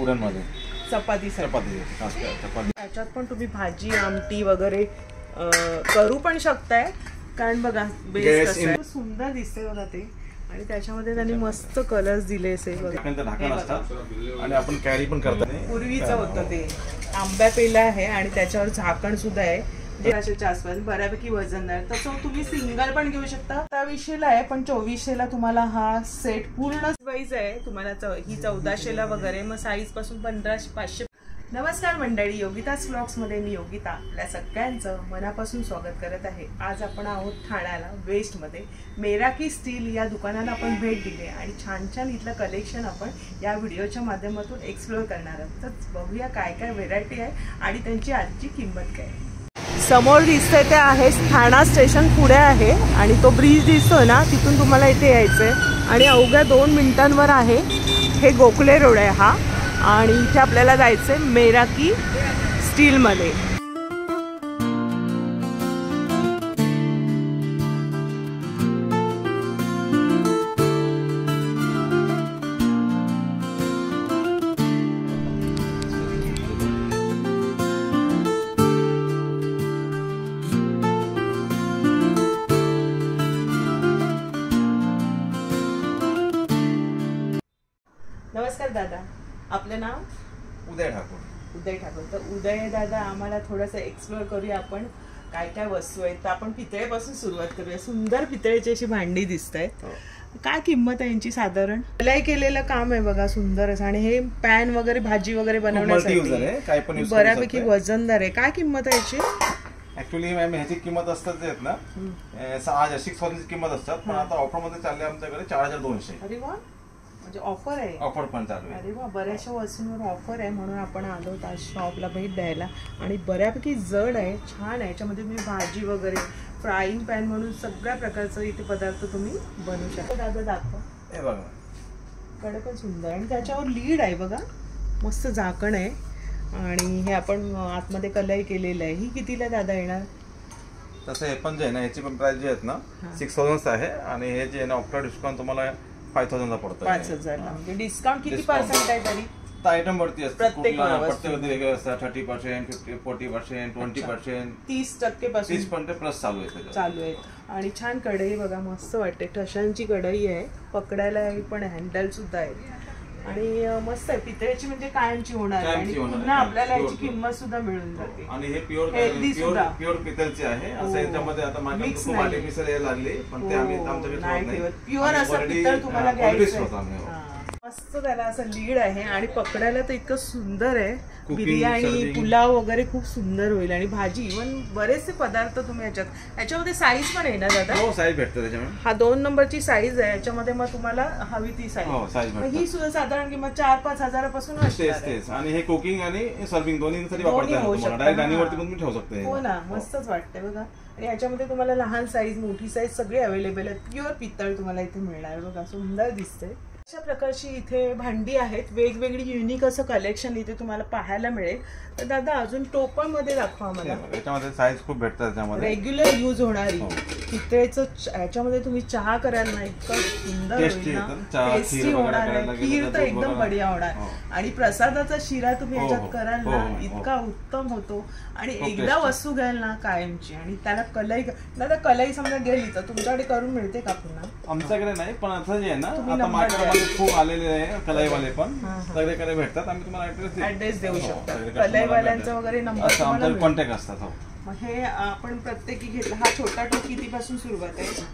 पुरणमध्ये चपाती. त्याच्यात पण तुम्ही भाजी आमटी वगैरे करू पण शकताय, कारण बघा बेस कसं सुंदर दिसते बघा ते. आणि त्याच्यामध्ये त्यांनी मस्त कलर्स दिले असे आणि आपण कॅरी पण करतात. पूर्वीचं होतं ते आंब्या पेला आहे आणि त्याच्यावर झाकण सुद्धा आहे, 1200च्या आसपास, बऱ्यापैकी वजनदार. तसं तुम्ही सिंगल पण घेऊ शकता. 2700ला आहे, पण 2400ला तुम्हाला हा सेट पूर्ण वाईज आहे. तुम्हाला ही 1400ला वगैरे, मग साईज पासून 1500 500. नमस्कार मंडळी, योगिताज व्लॉग्स मध्ये मी योगिता आपल्या सगळ्यांचं मनापासून स्वागत करत आहे. आज आपण आहोत ठाण्याला वेस्ट मध्ये मेराकी स्टील या दुकानाला आपण भेट दिली आणि छान छान इथलं कलेक्शन आपण या व्हिडिओच्या माध्यमातून एक्सप्लोर करणार आहोत. तर बघूया काय काय व्हेरायटी आहे आणि त्यांची आजची किंमत काय. समोर दिसतंय ते आहे ठाणा स्टेशन पुढे आहे आणि तो ब्रिज दिसतोय ना, तिथून तुम्हाला इथे यायचंय आणि अवघ्या 2 मिनिटांवर आहे. हे गोखले रोड आहे हा, आणि इथे आपल्याला जायचंय मेराकी स्टीलमध्ये. नमस्कार दादा, आपलं नाव? उदय ठाकूर. उदय ठाकूर. तर उदय दादा, आम्हाला थोडंसं एक्सप्लोर करूया आपण काय काय वस्तू आहेत. तर आपण पितळेपासून सुरुवात करूया. सुंदर पितळेची अशी भांडी दिसत आहेत. काय किंमत आहे यांची साधारण? कलाई केलेलं काम आहे बघा, सुंदर असं. आणि हे पॅन वगैरे भाजी वगैरे बनवण्यासाठी बऱ्यापैकी वजनदार आहे. काय किंमत आहे याची? ऍक्च्युअली मॅम ह्याची किंमत असतात आहेत ना 6,000 किंमत असतात, पण आता ऑफर मध्ये चालले आमच्याकडे 4,200. अरे वा, म्हणजे ऑफर आहे. ऑफर पण चालू आहे. अरे वा, बऱ्याचशा वस्तूंवर ऑफर आहे, म्हणून आपण आलो आज शॉपला भेट द्यायला. आणि बऱ्यापैकी जड आहे, छान आहे. याच्यामध्ये तुम्ही भाजी वगैरे, फ्राईंग पॅन म्हणून सगळ्या प्रकारचं इथे पदार्थ तुम्ही बनवू शकता. दादा दाखवा. हे बघा, कडे पण सुंदर आणि त्याच्यावर लीड आहे बघा, मस्त झाकण आहे. आणि हे आपण आतमध्ये कलाई केलेलं आहे. ही कितीला दादा येणार? तसं हे पण जे आहे ना, ह्याची पण प्राइस जे आहेत ना 6,000 आहे, आणि हे जे आहे ना आफ्टर डिस्काउंट तुम्हाला 5,000 पडतं. 5,000. म्हणजे डिस्काउंट किती पर्सेंट आहे तरी? आयटम वरती असते, प्रत्येक वेगळे असतात. 30%, 40%, 20%, 30% पासून 30% प्लस चालू आहे. आणि छान कढई बघा, मस्त वाटते. ठशांची कढई आहे, पकडायला पण हँडल सुद्धा आहे आणि मस्त आहे. पितळेची म्हणजे कायमची होणार आणि पुन्हा आपल्याला याची किंमत सुद्धा मिळून जाते. आणि हे प्युअर पितळची आहे. असं याच्यामध्ये आता मागे आर्टिफिशियल यायला लागले, पण ते आम्ही आमच्याकडे प्युअर असं पितळ तुम्हाला घ्यायचं. मस्त त्याला असं लीड आहे आणि पकडायला तर इतकं सुंदर आहे. बिर्याणी, पुलाव वगैरे खूप सुंदर होईल. आणि भाजी, इव्हन बरेचसे पदार्थ तुम्ही याच्यामध्ये साईज पण आहे ना दादा? हो, साईज भेटते त्याच्यामध्ये. हा 2 नंबरची साईज आहे याच्यामध्ये, मग तुम्हाला हवी ती साईज. ही सुद्धा साधारण किंमत 4-5 हजारापासून असते. आणि हे कुकिंग आणि सर्विंग दोन्हीसाठी वापरता. डायरेक्ट गाणीवरती पण ठेवू शकते. हो ना, मस्तच वाटते बघा. आणि याच्यामध्ये तुम्हाला लहान साईज, मोठी साईज सगळे अवेलेबल आहेत. प्युअर पितळ तुम्हाला इथे मिळणार बघा, सुंदर दिसते. अशा प्रकारची इथे भांडी आहेत. वेगवेगळी युनिक असं कलेक्शन इथे तुम्हाला पाहायला मिळेल. तर दादा अजून टोपणमध्ये दाखवा मला. याच्यामध्ये साईज खूप भेटतात. त्याच्यामध्ये रेग्युलर यूज होणारी पितळेचं. याच्यामध्ये तुम्ही चहा कराल ना, इतकं सुंदर होईल ना, टेस्टी होणार आहे. खीर तर एकदम बढिया होणार. आणि प्रसादाचा शिरा तुम्ही याच्यात कराल ना, इतका उत्तम होतो. आणि एकदा वस्तू घ्याल ना कायमची. आणि त्याला कलई, दादा कलई समजा गेली तर तुमच्याकडे करून मिळते का पुन्हा? आमच्याकडे नाही, पण आता जे आहे ना, आता मार्केटमध्ये खूप आलेले आहे कलाईवाले पण सगळीकडे भेटतात. आम्ही तुम्हाला ऍड्रेस देऊ शकतो. कलाईवाल्यांचा वगैरे नंबर कॉन्टॅक्ट असतात. मग हे आपण प्रत्येकी घेतलं. हा छोटा टोप कितीपासून सुरुवात आहे?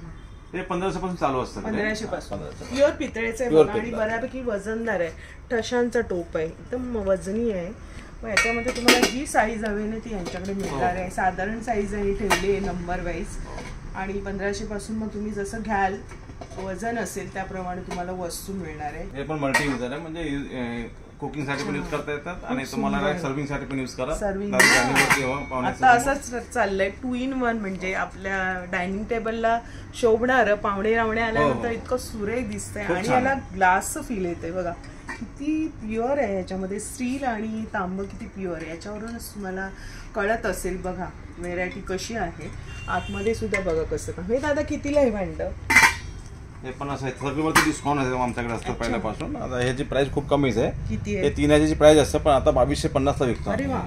हे 1500 पासून चालू असतं. 1500 पासून. प्युअर पितळेचं आहे आणि बऱ्यापैकी वजनदार आहे. ठशांचा टोप आहे, एकदम वजनी आहे. मग याच्यामध्ये तुम्हाला जी साईज हवी ना ती यांच्याकडे मिळणार आहे. साधारण साईज आहे ठेवली आहे नंबर वाईज. आणि 1500 पासून मग तुम्ही जसं घ्याल, वजन असेल त्याप्रमाणे तुम्हाला वस्तू मिळणार आहे. हे पण मल्टी युजर आहे, म्हणजे कुकिंग साठी पण यूज करता येतात आणि तुम्हाला सर्विंग साठी पण यूज करा. आता असंच चाललंय 2 in 1, म्हणजे आपल्या डायनिंग टेबलला शोभणार. पाहुणे रावणे आल्यानंतर इतकं सुरेख दिसतंय. आणि याला ग्लासचं फील येते बघा, किती प्युअर आहे. याच्यामध्ये स्टील आणि तांब किती प्युअर आहे, याच्यावरूनच तुम्हाला कळत असेल बघा व्हेरायटी कशी आहे. आतमध्ये सुद्धा बघा कसं का. हे दादा कितीला आहे भांड? हे पण असं सगळीवरती डिस्काउंट आहे आमच्याकडे असतं पहिल्यापासून. आता ह्याची प्राइस खूप कमीच आहे. किती हे आहे? 3000ची प्राइस असतं, पण आता 2250 ला विकतो. अरे वा.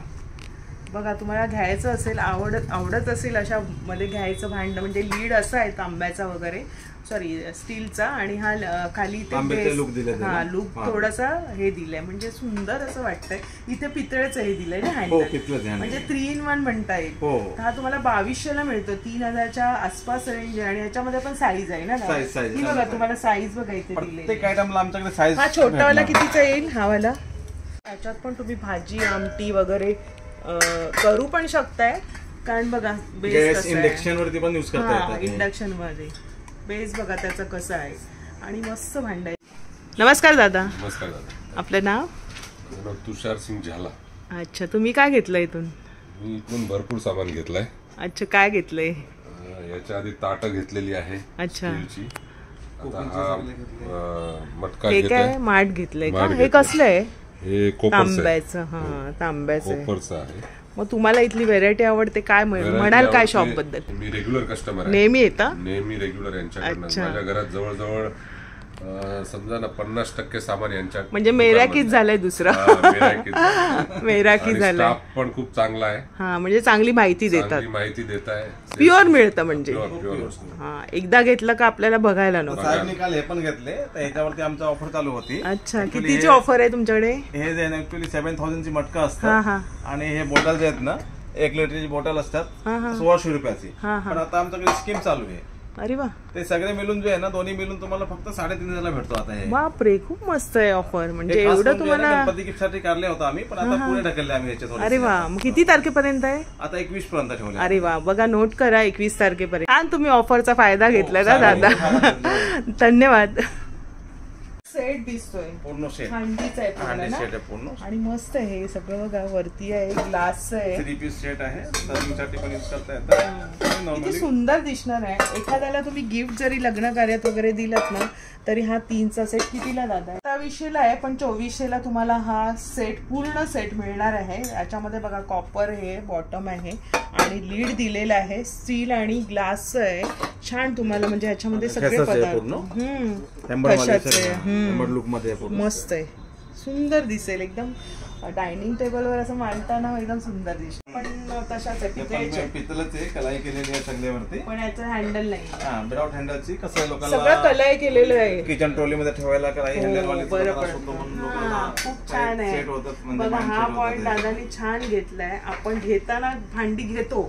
बघा, तुम्हाला घ्यायचं असेल, आवडत असेल अशा मध्ये घ्यायचं भांड, म्हणजे लीड असं आहे तांब्याचा वगैरे, सॉरी स्टीलचा, आणि हा खाली ते लुक दिले, हा लुक थोडासा हे दिलंय, म्हणजे सुंदर असं वाटतंय. इथे पितळेचं हे दिलंय ना हँडल, म्हणजे 3 in 1 म्हणता येईल. हा तुम्हाला 2200ला मिळतो. 3000च्या आसपास रेंज आहे. आणि याच्यामध्ये पण साईज आहे ना. ही बघा, तुम्हाला साईज बघा इथे दिली. आमच्याकडे साईज. हा छोटावाला कितीचा येईल? हा वाला. त्याच्यात पण तुम्ही भाजी आमटी वगैरे करू पण शकताय, कारण बघा बेस इंडक्शन वरती पण यूज करता येतात. इंडक्शन मध्ये बेस बघा त्याचं कसं आहे, आणि मस्त भांड आहे. नमस्कार दादा. नमस्कार दादा. आपलं नाव? माझं नाव तुषार सिंग झाला. अच्छा, तुम्ही काय घेतलं इथून? मी इथून भरपूर सामान घेतलंय. अच्छा, काय घेतलंय? याच्या आधी ताटं घेतलेली आहे. अच्छा. स्टीलची. आता हा मटका हे घेतलाय. काय माठ घेतलंय का? हे कसलं आहे? हे कोपरचं तांब्याचं. हा, तांब्याचं आहे. कोपरचं आहे. मग तुम्हाला इथली व्हेरायटी आवडते, काय म्हणाल काय शॉप बद्दल? मी रेग्युलर कस्टमर आहे. नेहमी येता? नेहमी रेग्युलर यांच्याकडनं. माझ्या घरात जवळजवळ समजा ना 50% सामान यांच्या, म्हणजे मेराकीच झालंय दुसरं. मेराकी झालंय. स्टाफ पण खूप चांगला आहे. हा, म्हणजे चांगली माहिती देतात. चांगली माहिती देत आहे. प्युअर मिळतं म्हणजे. प्युअर. हा, एकदा घेतलं का आपल्याला बघायला नको. साहेब निकाल हे पण घेतले, तर ह्याच्यावरती आमची ऑफर चालू होती. अच्छा, कितीची ऑफर आहे तुमच्याकडे? हे जे ऍक्च्युअली 7000ची मटका असतात, आणि हे बॉटल जे आहेत ना 1 लिटरची बॉटल असतात 1600 रुपयाची. पण आता आमच्याकडे स्कीम चालू आहे. अरे वा. ते सगळे मिळून जे आहे ना, दोन्ही मिळून तुम्हाला फक्त 3500 ला भेटतो आता. हे बापरे, खूप मस्त आहे ऑफर. म्हणजे एवढं तुम्हाला गणपती गिफ्ट साठी काढले होता आम्ही, पण आता पुढे ढकलले आम्ही याच्यात. अरे वा. मग किती तारखेपर्यंत आहे? आता 21 पर्यंत ठेवले. अरे वा, बघा नोट करा, 21 तारखेपर्यंत. छान तुम्ही ऑफरचा फायदा घेतला ना दादा. धन्यवाद. सेट दिसतोय पूर्ण सेट. हंडीचा आहे पूर्ण ना? सेट आहे पूर्ण, आणि मस्त आहे हे सगळं. बघा वरती आहे, ग्लासचं आहे. 3 पीस सेट आहे. सर्विंगसाठी पण यूज करता येतं. किती सुंदर दिसणार आहे. एखाद्याला तुम्ही गिफ्ट जरी लग्न कार्यात वगैरे दिलात ना, तरी हा 3चा सेट कितीला दादा? 2700ला आहे, पण 2400ला तुम्हाला हा सेट पूर्ण सेट मिळणार आहे. याच्यामध्ये बघा कॉपर हे बॉटम आहे, आणि लीड दिलेला आहे, स्टील आणि ग्लासचं आहे. छान तुम्हाला, म्हणजे ह्याच्यामध्ये सगळे पदार्थ लुक मध्ये मस्त आहे. सुंदर दिसेल एकदम. डायनिंग टेबलवर असं मांडताना एकदम सुंदर दिसेल. पण तशाच आहे, पितळच आहे, कलाई केलेली आहे सगळ्यावरती, पण याचं हँडल नाही. विदाउट हँडलची. कसं आहे, सगळं लोकांना कलाई केलेलं आहे. किचन ट्रॉली मध्ये ठेवायला कलाई हँडल वाली खूप छान आहे. बघा, हा पॉइंट दादानी छान घेतलाय. आपण घेताना भांडी घेतो,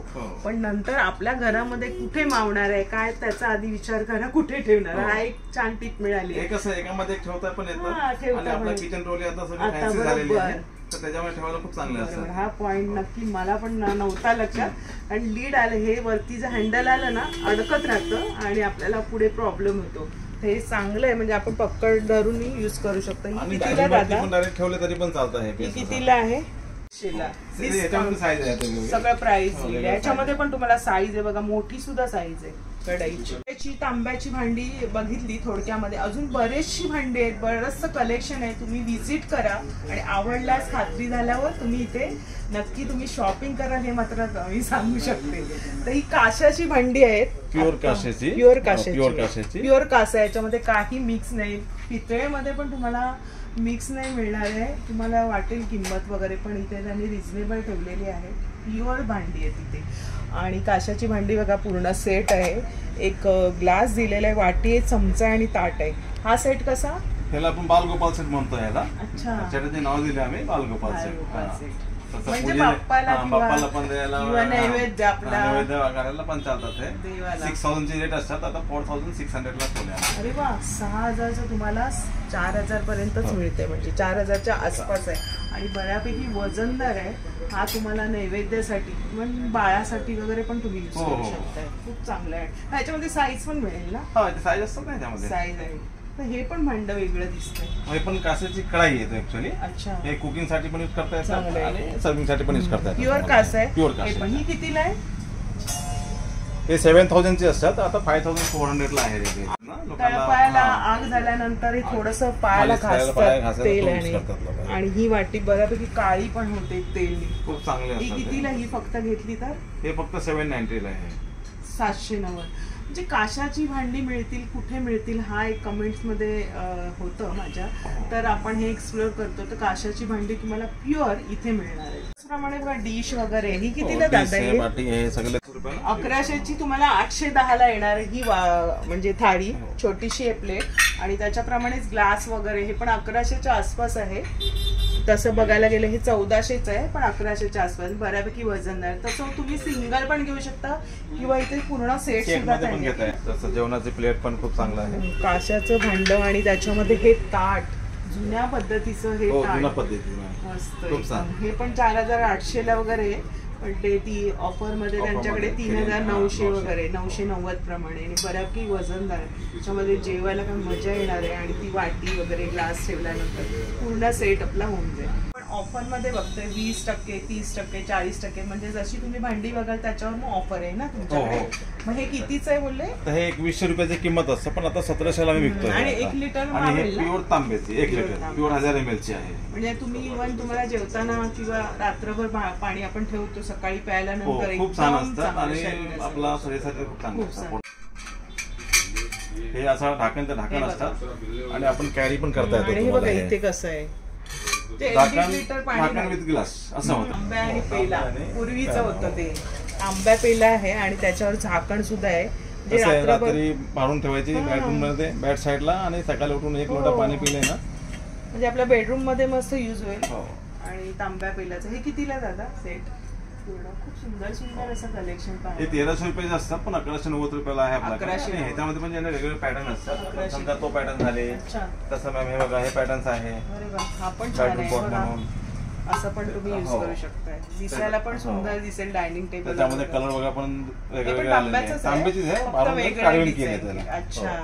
पण नंतर आपल्या घरामध्ये कुठे मावणार आहे काय, त्याचा आधी विचार करा कुठे ठेवणार. हा एक छान टिप मिळाली. हे कसं एकामध्ये ठेवता पण येतं, आणि आपला किचन ट्रॉली आता सगळी फॅन्सी झालेली आहे, तर त्याच्यामुळे ठेवायला खूप चांगलं असतं. हा पॉइंट नक्की मला पण नव्हता लक्षात. आणि लीड आलं, हे वरती जे हँडल आलं ना, अडकत राहतं आणि आपल्याला पुढे प्रॉब्लेम होतो. हे चांगलं आहे, म्हणजे आपण पकड धरून युज करू शकतो. ही कितीला दादा? डायरेक्ट ठेवले तरी पण चालतं. हे कितीला आहे? सगळं प्राइस याच्यामध्ये पण तुम्हाला साईज आहे बघा, मोठी सुद्धा साईज आहे कढईची. त्याची तांब्याची भांडी बघितली थोडक्यामध्ये. अजून बरेचशी भांडी आहेत, बरंचसं कलेक्शन आहे. तुम्ही व्हिजिट करा, आणि आवडल्यास खात्री झाल्यावर तुम्ही इथे नक्की तुम्ही शॉपिंग करा, हे मात्र मी सांगू शकते. तर ही काशाची भांडी आहेत, प्युअर काशाची. प्युअर कासा. याच्यामध्ये काही मिक्स नाही. पितळेमध्ये पण तुम्हाला मिक्स नाही मिळणार आहे. तुम्हाला वाटेल किंमत वगैरे, पण इथे त्यांनी रिझनेबल ठेवलेली आहे. प्युअर भांडी आहे तिथे. आणि काशाची भांडी बघा, पूर्ण सेट आहे. एक ग्लास दिलेला आहे, वाटी आहे, चमचा आणि ताट आहे. हा सेट कसा? ह्याला आपण बालगोपाल सेट म्हणतो ह्याला. अच्छा, त्याचे नाव दिले आम्ही बालगोपाल सेट. म्हणजे बाप्पाला पण द्यायला, नैवेद्य आपला नैवेद्य करायला पण चालतात. हे 6000 चे रेट असतात, आता 4600 ला ठेवले. अरे वा, 6000चं तुम्हाला 4000 पर्यंतच मिळते, म्हणजे 4000च्या आसपास आहे. आणि बऱ्यापैकी वजनदार आहे. हा तुम्हाला नैवेद्यासाठी, पण बाळासाठी वगैरे पण तुम्ही यूज करू शकताय. खूप चांगलं आहे. ह्याच्यामध्ये साईज पण मिळेल ना? साईज असतात ना त्यामध्ये. साईज आहे. तर हे पण भांड वेगळं दिसतंय. हे पण कासाची कढाई येते ऍक्च्युअली. अच्छा, हे कुकिंग साठी पण यूज करता येतं, आणि सर्विंग साठी पण यूज करता येतं. प्युअर कास आहे. प्युअर कास. पण ही कितीला आहे? हे 7000 चे असतात, आता 5400 ला आहे. पायाला आग झाल्यानंतर हे थोडस पायाला घासतात तेल, आणि ही वाटी बऱ्यापैकी काळी पण होते तेल. खूप चांगले. ही कितीला? ही फक्त घेतली तर हे फक्त 790 ला आहे. 790. म्हणजे काशाची भांडी मिळतील, कुठे मिळतील, हा एक कमेंट्स मध्ये होतं माझ्या, तर आपण हे एक्सप्लोर करतो. तर काशाची भांडी तुम्हाला प्युअर इथे मिळणार आहे. त्याचप्रमाणे बघा डिश वगैरे ही कितीला दादा आहे? 1100ची तुम्हाला 810ला येणार ही म्हणजे थाळी, छोटीशी आहे प्लेट, आणि त्याच्याप्रमाणेच ग्लास वगैरे हे पण 1100च्या आसपास आहे. तसं बघायला गेलं हे 1400च आहे, पण 1100च्या आसपास बऱ्यापैकी वजनदार. तसं तुम्ही सिंगल पण घेऊ शकता किंवा इथे पूर्ण सेट सुद्धा तसं जेवणाची प्लेट पण खूप चांगलं आहे. काशाचं भांड आणि त्याच्यामध्ये हे ताट, जुन्या पद्धतीचं हे ताट मस्त. हे पण 4800ला वगैरे, पण ते ती ऑफर मध्ये त्यांच्याकडे 3900 वगैरे 990 प्रमाणे, आणि बऱ्यापैकी वजनदार. त्याच्यामध्ये जेवायला पण मजा येणार आहे, आणि ती वाटी वगैरे ग्लास ठेवल्यानंतर पूर्ण सेट आपला होऊन जाईल. पण ऑफर मध्ये बघतोय 20%, 30%, 40%, म्हणजे जशी तुम्ही भांडी बघाल त्याच्यावर मग ऑफर आहे ना तुमच्याकडे. मग हे कितीच आहे बोलले? हे 2100 रुपयाची किंमत असतं, पण आता 1700ला मी विकतोय. आणि 1 लिटर प्युअर तांब्याची 1 लिटर प्युअर 1000 ml ची आहे. म्हणजे तुम्ही इव्हन तुम्हाला जेवताना किंवा रात्रभर पाणी आपण ठेवतो, सकाळी प्यायला नंतर खूप छान असतं, आणि आपला शरीरासाठी खूप चांगलं असतं. हे असं ढाकण असतात, आणि आपण कॅरी पण करता येतो. आणि हे बघा इथे कसं आहे, ढाकण विथ ग्लास असं होतं. आंब्या आणि पेला पूर्वीचं होतं ते. आंब्या पेला आहे आणि त्याच्यावर झाकण सुद्धा आहे. रात्री मारून ठेवायची बेडरूम मध्ये बॅड साईडला, आणि सकाळी उठून 1 लोटा पाणी पिले ना, म्हणजे आपल्या बेडरूम मध्ये मस्त युज होईल. आणि तांब्या पेलाचं हे कितीला दादा सेट? खूप सुंदर सुंदर असं कलेक्शन पाहा. हे 1300 रुपयाचे असतात, पण 1190 रुपयाला आहे आपल्याकडे. ह्याच्यामध्ये पण वेगवेगळे पॅटर्न असतात. समजा तो पॅटर्न झाले तसं मॅम हे बघा, हे पॅटर्न्स आहे. अरे वा, हा पण छान आहे. असं पण तुम्ही युज करू शकताय, दिसायला पण सुंदर दिसेल डायनिंग टेबल. त्याच्यामध्ये कलर वगैरे पण वेगवेगळे आलेले. तांब्याचीच आहे, कार्विंग केले त्याला. अच्छा,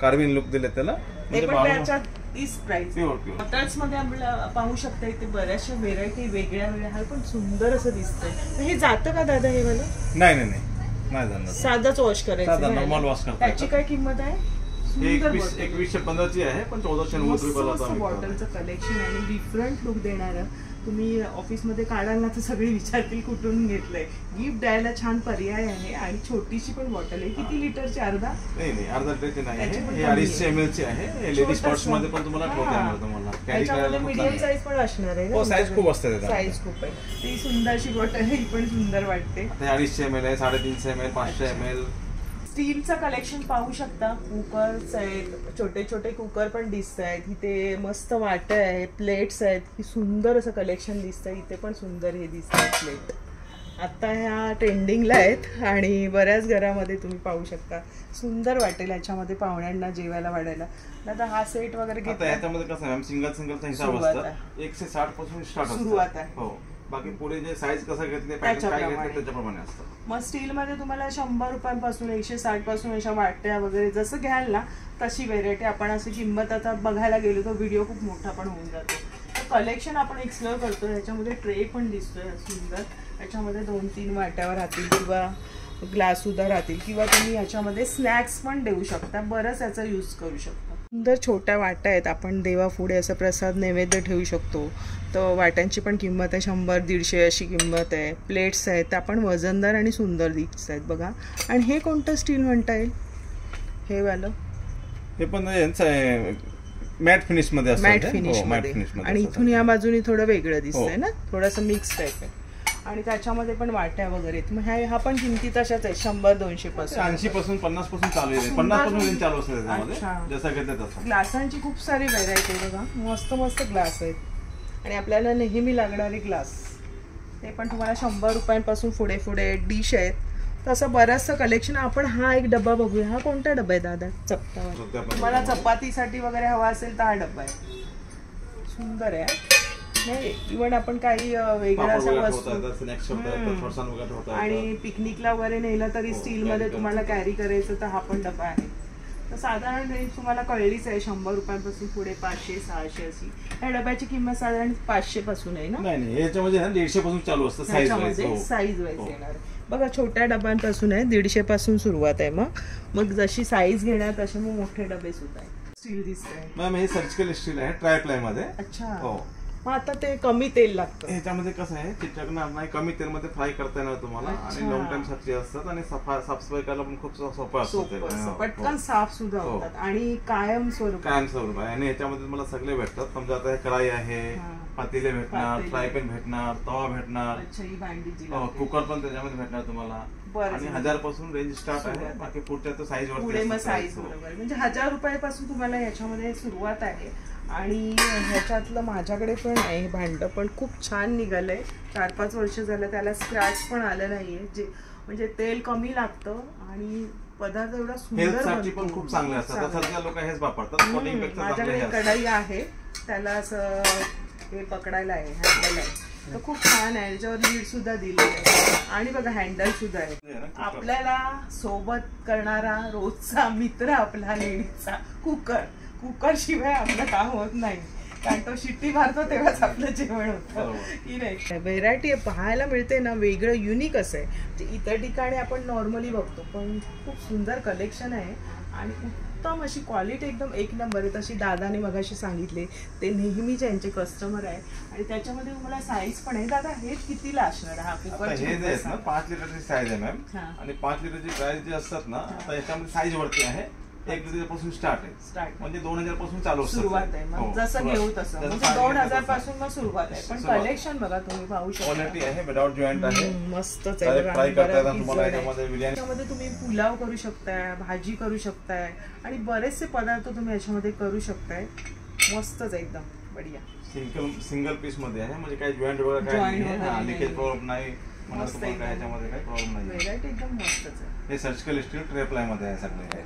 कार्विंग लुक दिले त्याला. ते पण त्याच्यात तीच प्राइस. हॉटेल्स मध्ये आपल्याला पाहू शकता इथे बऱ्याचशा व्हेरायटी वेगळ्या वेगळ्या आहे, पण सुंदर असं दिसतंय. हे जातं का दादा हे मला? नाही जाणार, साधाच वॉश करायचं, नॉर्मल वॉश करता. त्याची काय किंमत आहे? 2115 ची आहे, पण 1490 रुपयाला. बॉटलचं कलेक्शन आणि डिफरंट लुक देणारं. तुम्ही ऑफिसमध्ये काढाल ना तर सगळे विचारतील कुठून घेतलंय. गिफ्ट द्यायला छान पर्याय आहे, आणि छोटीशी पण बॉटल आहे. किती लिटरची? अर्धा? नाही अर्धा लिटरची नाही, हे 250 ml ची आहे. लेडीज पर्स मध्ये पण तुम्हाला ठेवता येणार तुम्हाला. त्याच्यामध्ये मीडियम साईज पण असणार आहे. हो, साईज खूप असते, साईज खूप आहे. ती सुंदरशी बॉटल आहे, ही पण सुंदर वाटते. 250 ml आहे, 350 ml, 500 ml. स्टीलचं कलेक्शन पाहू शकता. कुकर्स आहेत, छोटे छोटे कुकर पण दिसत आहेत इथे. मस्त वाट्या आहे, प्लेट्स आहेत. ही सुंदर असं कलेक्शन दिसतंय. इथे पण सुंदर हे दिसत आहेत प्लेट. आता ह्या ट्रेंडिंगला आहेत, आणि बऱ्याच घरामध्ये तुम्ही पाहू शकता. सुंदर वाटेल ह्याच्यामध्ये पाहुण्यांना जेवायला वाढायला. आता हा सेट वगैरे घेतला. ह्याच्यामध्ये कसं आहे, सिंगलचा हिसाब असतो. 160 पासून स्टार्ट सुरुवात आहे. हो, बाकी पुढे जे साईज कसं घेतले त्याच्याप्रमाणे असतं. मग स्टील मध्ये तुम्हाला 100 रुपयांपासून 160 पासून अशा वाट्या वगैरे जसं घ्याल ना तशी व्हेरायटी. आपण अशी किंमत आता बघायला गेलो तर व्हिडिओ खूप मोठा पण होऊन जातो. तर कलेक्शन आपण एक्सप्लोर करतो. ह्याच्यामध्ये ट्रे पण दिसतोय सुंदर. ह्याच्यामध्ये 2-3 वाट्यावर राहतील, किंवा ग्लास सुद्धा राहतील, किंवा तुम्ही ह्याच्यामध्ये स्नॅक्स पण देऊ शकता. बरंच याचा यूज करू शकता. सुंदर छोट्या वाट्या आहेत. आपण देवापुढे असं प्रसाद नैवेद्य ठेवू शकतो. तर वाट्यांची पण किंमत आहे 100-150 अशी किंमत आहे. प्लेट्स आहेत, त्या पण वजनदार आणि सुंदर दिसत आहेत बघा. आणि हे कोणतं स्टील म्हणता येईल? हे वालं हे पण यांचं आहे, मॅट फिनिश मध्ये असतं. मॅट फिनिश मध्ये. आणि इथून या बाजूने थोडं वेगळं दिसतंय ना, थोडंसं मिक्स टाईप आहे. आणि त्याच्यामध्ये पण वाट्या वगैरे. मग हा पण किमती तशाच आहे, 100-200 पासून. 80 पासून 50 पासून चालू आहे. 50 पासून चालू असते त्याच्यामध्ये, जसं घेतलं तसं. ग्लासांची खूप सारी व्हरायटी आहे बघा. मस्त मस्त ग्लास आहेत, आणि आपल्याला नेहमी लागणारे ग्लास ते पण तुम्हाला 100 रुपयांपासून पुढे पुढे. डिश आहेत, तसं बरंचसं कलेक्शन. आपण हा एक डब्बा बघूया. हा कोणता डब्बा आहे दादा? चपटावर. तुम्हाला चपातीसाठी वगैरे हवा असेल तर हा डब्बा आहे. सुंदर आहे. नाही, इव्हन आपण काही वेगळ्या अशा वस्तू आणि पिकनिकला वगैरे नेलं तरी स्टील मध्ये तुम्हाला कॅरी करायचं तर हा पण डबा आहे. तर साधारण रेंज तुम्हाला कळलीच आहे, 100 रुपयांपासून पुढे 500-600 अशी. या डब्याची किंमत साधारण 500 पासून आहे ना? नाही, याच्यामध्ये 150 पासून चालू असतं. साईज वाईज येणार बघा. छोट्या डब्यांपासून आहे, 150 पासून सुरुवात आहे. मग जशी साईज घेणार तसे मग मोठे डबे सुद्धा आहेत. स्टील दिसत आहे मॅम. हे सर्जिकल स्टील आहे, ट्रायप्लाय मध्ये. अच्छा. हो, मग आता ते कमी तेल लागतं ह्याच्यामध्ये कसं आहे, चिटकणार नाही, कमी तेलमध्ये फ्राय करता येणार तुम्हाला आणि लॉंग टाइम साठी असतात आणि साफसफाई करायला पण खूप सोपं असतं, पटकन साफ सुद्धा होतात आणि कायम स्वरूप आहे. आणि ह्याच्यामध्ये मला सगळे भेटतात. समजा आता कढाई आहे, पातेले भेटणार, फ्राय पॅन भेटणार, तवा भेटणार, कुकर पण त्याच्यामध्ये भेटणार तुम्हाला. आणि 1000 पासून रेंज स्टार्ट आहे. बाकी पुढच्या तर साईज वरती साईज बरोबर म्हणजे 1000 रुपयापासून तुम्हाला ह्याच्यामध्ये सुरुवात आहे. आणि ह्याच्यातलं माझ्याकडे पण आहे भांड, पण खूप छान निघालंय. 4-5 वर्ष झालं त्याला स्क्रॅच पण आलं नाहीये, जे म्हणजे तेल कमी लागतं आणि पदार्थ एवढा सुंदर साठी पण खूप चांगले असतात. सध्या लोक हेच वापरतात. माझ्याकडे कढाई आहे, त्याला असं हे पकडायला आहे, हँडल आहे, तर खूप छान आहे. याच्यावर लीड सुद्धा दिलेलं आहे आणि बघा हँडल सुद्धा आहे. आपल्याला सोबत करणारा रोजचा मित्र आपला लेडीजचा कुकर शिवाय आपलं काम होत नाही, कारण तो शिट्टी मारतो तेव्हाच आपलं जेवण होतं की नाही. व्हेरायटी पाहायला मिळते ना, वेगळं युनिक असं आहे. इतर ठिकाणी आपण नॉर्मली बघतो, पण खूप सुंदर कलेक्शन आहे आणि उत्तम अशी क्वालिटी एकदम एक नंबर आहे. तशी दादाने मगाशी सांगितले, ते नेहमीच यांचे कस्टमर आहे. आणि त्याच्यामध्ये तुम्हाला साईज पण आहे. दादा हे कितीला असणार हा कुकर? हे जे आहेत ना 5 लिटरची साईज आहे मॅम, आणि 5 लिटरची प्राइस जी असतात ना, आता याच्यामध्ये साईज वरती आहे. 1 लिटर पासून स्टार्ट म्हणजे 2000 पासून चालू सुरुवात आहे. जसं घेऊ तसं म्हणजे 2000 पासून मग सुरुवात आहे. पण कलेक्शन बघा तुम्ही पाहू शकता, क्वालिटी आहे, विदाउट जॉईंट आहे, मस्तच आहे. फ्राय करता तुम्हाला याच्यामध्ये बिर्याणी, त्यामध्ये तुम्ही पुलाव करू शकताय, भाजी करू शकताय आणि बरेचसे पदार्थ तुम्ही याच्यामध्ये करू शकताय. मस्तच एकदम बढिया. सिंगल पीस मध्ये आहे, म्हणजे काही जॉईंट वगैरे काही नाही, लिकेज प्रॉब्लेम नाही, याच्यामध्ये काही प्रॉब्लेम नाही. व्हेरायटी एकदम मस्तच आहे. हे सर्जिकल स्टील ट्रेप्लाय मध्ये आहे सगळे.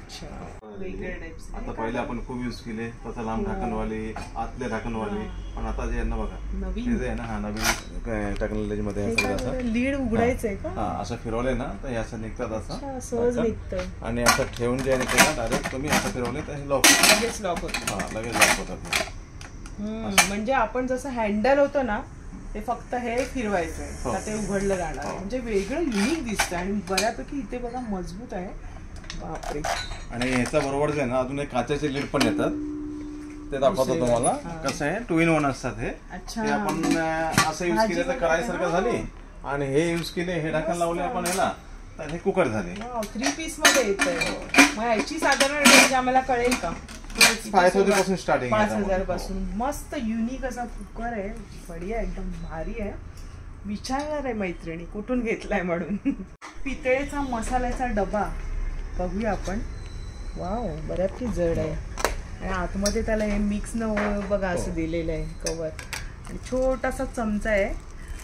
आता पहिले आपण खूप युज केले तसं लांब ढाकणवाली, आतले ढाकणवाली, पण आता जे आहे ना बघा हे जे आहे ना, हा नवीन टेक्नॉलॉजी मध्ये लीड उघडायचंय का, हा असं फिरवले ना तर हे असं निघतात, असं सहज निघतं. आणि असं ठेवून जे आहे ना डायरेक्ट तुम्ही असं फिरवले तर हे लॉक लगेच लॉक होतं. हा लगेच लॉक होतात. म्हणजे आपण जसं हँडल होतं ना, ते फक्त हे फिरवायचंय, ते उघडलं जाणार. म्हणजे वेगळं युनिक दिसतं आणि बऱ्यापैकी इथे बघा मजबूत आहे. बापरे. आणि ह्याच्या बरोबर जे ना अजून एक काचेचे लीड पण येतात, ते दाखवतो तुम्हाला. कसं आहे 2 in 1 असतात हे. आपण असं युज केलं तर कढाईसारखं झाली, आणि हे युज केले, हे ढाकण लावले आपण ह्याला, तर हे कुकर झाले. 3 पीस मध्ये येतंय. मग ह्याची साधारण रेंज आम्हाला कळेल का? 5000 पासून स्टार्टिंग. 5000 पासून. मस्त युनिक असा कुकर आहे, बढिया एकदम भारी आहे. विचारणार आहे मैत्रिणी कुठून घेतलाय म्हणून. पितळेचा मसाल्याचा डबा बघूया आपण. वाव, बऱ्यापैकी जड आहे आणि आतमध्ये त्याला हे मिक्स न बघा असं दिलेलं आहे कवर. आणि छोटासा चमचा आहे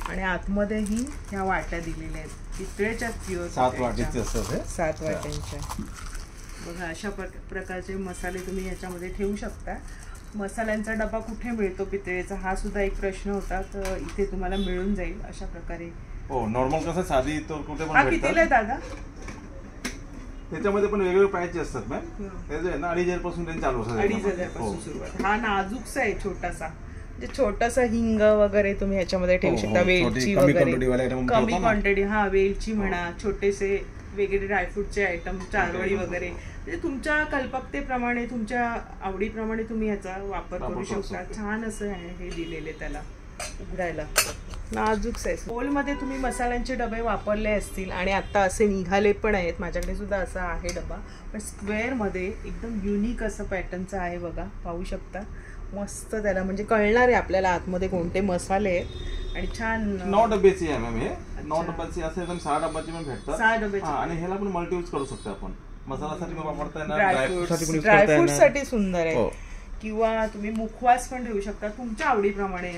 आणि आतमध्येही ह्या वाट्या दिलेल्या आहेत पितळेच्या, प्युअर 7 वाटीचे असतात हे. 7 वाट्यांच्या. बघा अशा प्रकारचे मसाले तुम्ही याच्यामध्ये ठेवू शकता. मसाल्यांचा डबा कुठे मिळतो पितळेचा, हा सुद्धा एक प्रश्न होता, तर इथे तुम्हाला मिळून जाईल अशा प्रकारे. हो, नॉर्मल कसं साधी तो कुठे पण भेटतात. कितीला आहे दादा? त्याच्यामध्ये पण वेगवेगळे प्राइसचे असतात मॅम. हे जे आहे ना 2500 पासून रेंज चालू असतात. 2500 पासून सुरुवात. हा नाजूकसा आहे छोटासा, म्हणजे छोटासा हिंग वगैरे तुम्ही ह्याच्यामध्ये ठेवू शकता. वेलची वगैरे कमी क्वांटिटी, हा वेलची म्हणा, छोटेसे वेगळे ड्रायफ्रूटचे आयटम, चारोळी वगैरे, म्हणजे तुमच्या कल्पकतेप्रमाणे, तुमच्या आवडीप्रमाणे तुम्ही याचा वापर करू शकता. छान असं आहे हे दिलेले त्याला उघडायला, नाजूक साईज. होलमध्ये तुम्ही मसाल्यांचे डबे वापरले असतील आणि आता असे निघाले पण आहेत. माझ्याकडे सुद्धा असा आहे डबा, पण स्क्वेअरमध्ये एकदम युनिक असं पॅटर्नचं आहे बघा, पाहू शकता. मस्त त्याला म्हणजे कळणार आहे आपल्याला आतमध्ये कोणते मसाले आहेत. आणि छान 9 डब्याची आहे मॅम. हे 9 डब्याची असेल तर 6 डब्याची पण भेटतात. 6 डब्याची. आणि ह्याला पण मल्टी यूज करू शकतो आपण. मसाल्यासाठी वापरता येणार, ड्रायफ्रूट साठी सुंदर आहे. किंवा तुम्ही मुखवास पण ठेवू शकता, तुमच्या आवडीप्रमाणे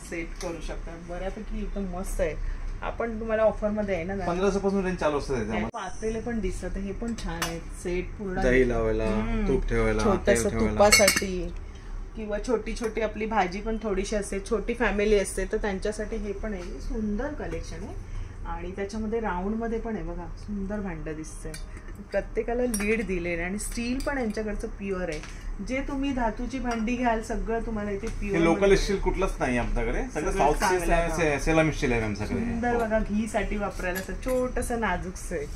सेट करू शकता. बऱ्यापैकी एकदम मस्त आहे. आपण तुम्हाला ऑफर मध्ये आहे ना 1500 पासून रेंज चालू असते. पातेले पण दिसत, हे पण छान आहेत. सेट पूर्ण दही लावायला, तूप ठेवायला, छोटस तुपासाठी, किंवा छोटी छोटी आपली भाजी पण थोडीशी असते, छोटी फॅमिली असते, तर त्यांच्यासाठी हे पण आहे. सुंदर कलेक्शन आहे. आणि त्याच्यामध्ये राऊंड मध्ये पण आहे बघा, सुंदर भांड दिसतंय. प्रत्येकाला लीड दिलेलं आणि स्टील पण यांच्याकडचं प्युअर आहे. जे तुम्ही धातूची भांडी घ्याल सगळं तुम्हाला इथे प्युअर. लोकल स्टील कुठलंच नाही आमच्याकडे, सगळं साऊथ सेलम स्टील आहे आमच्याकडे. सुंदर बघा, घी साठी वापरायला असं छोटंसं नाजूकस आहे.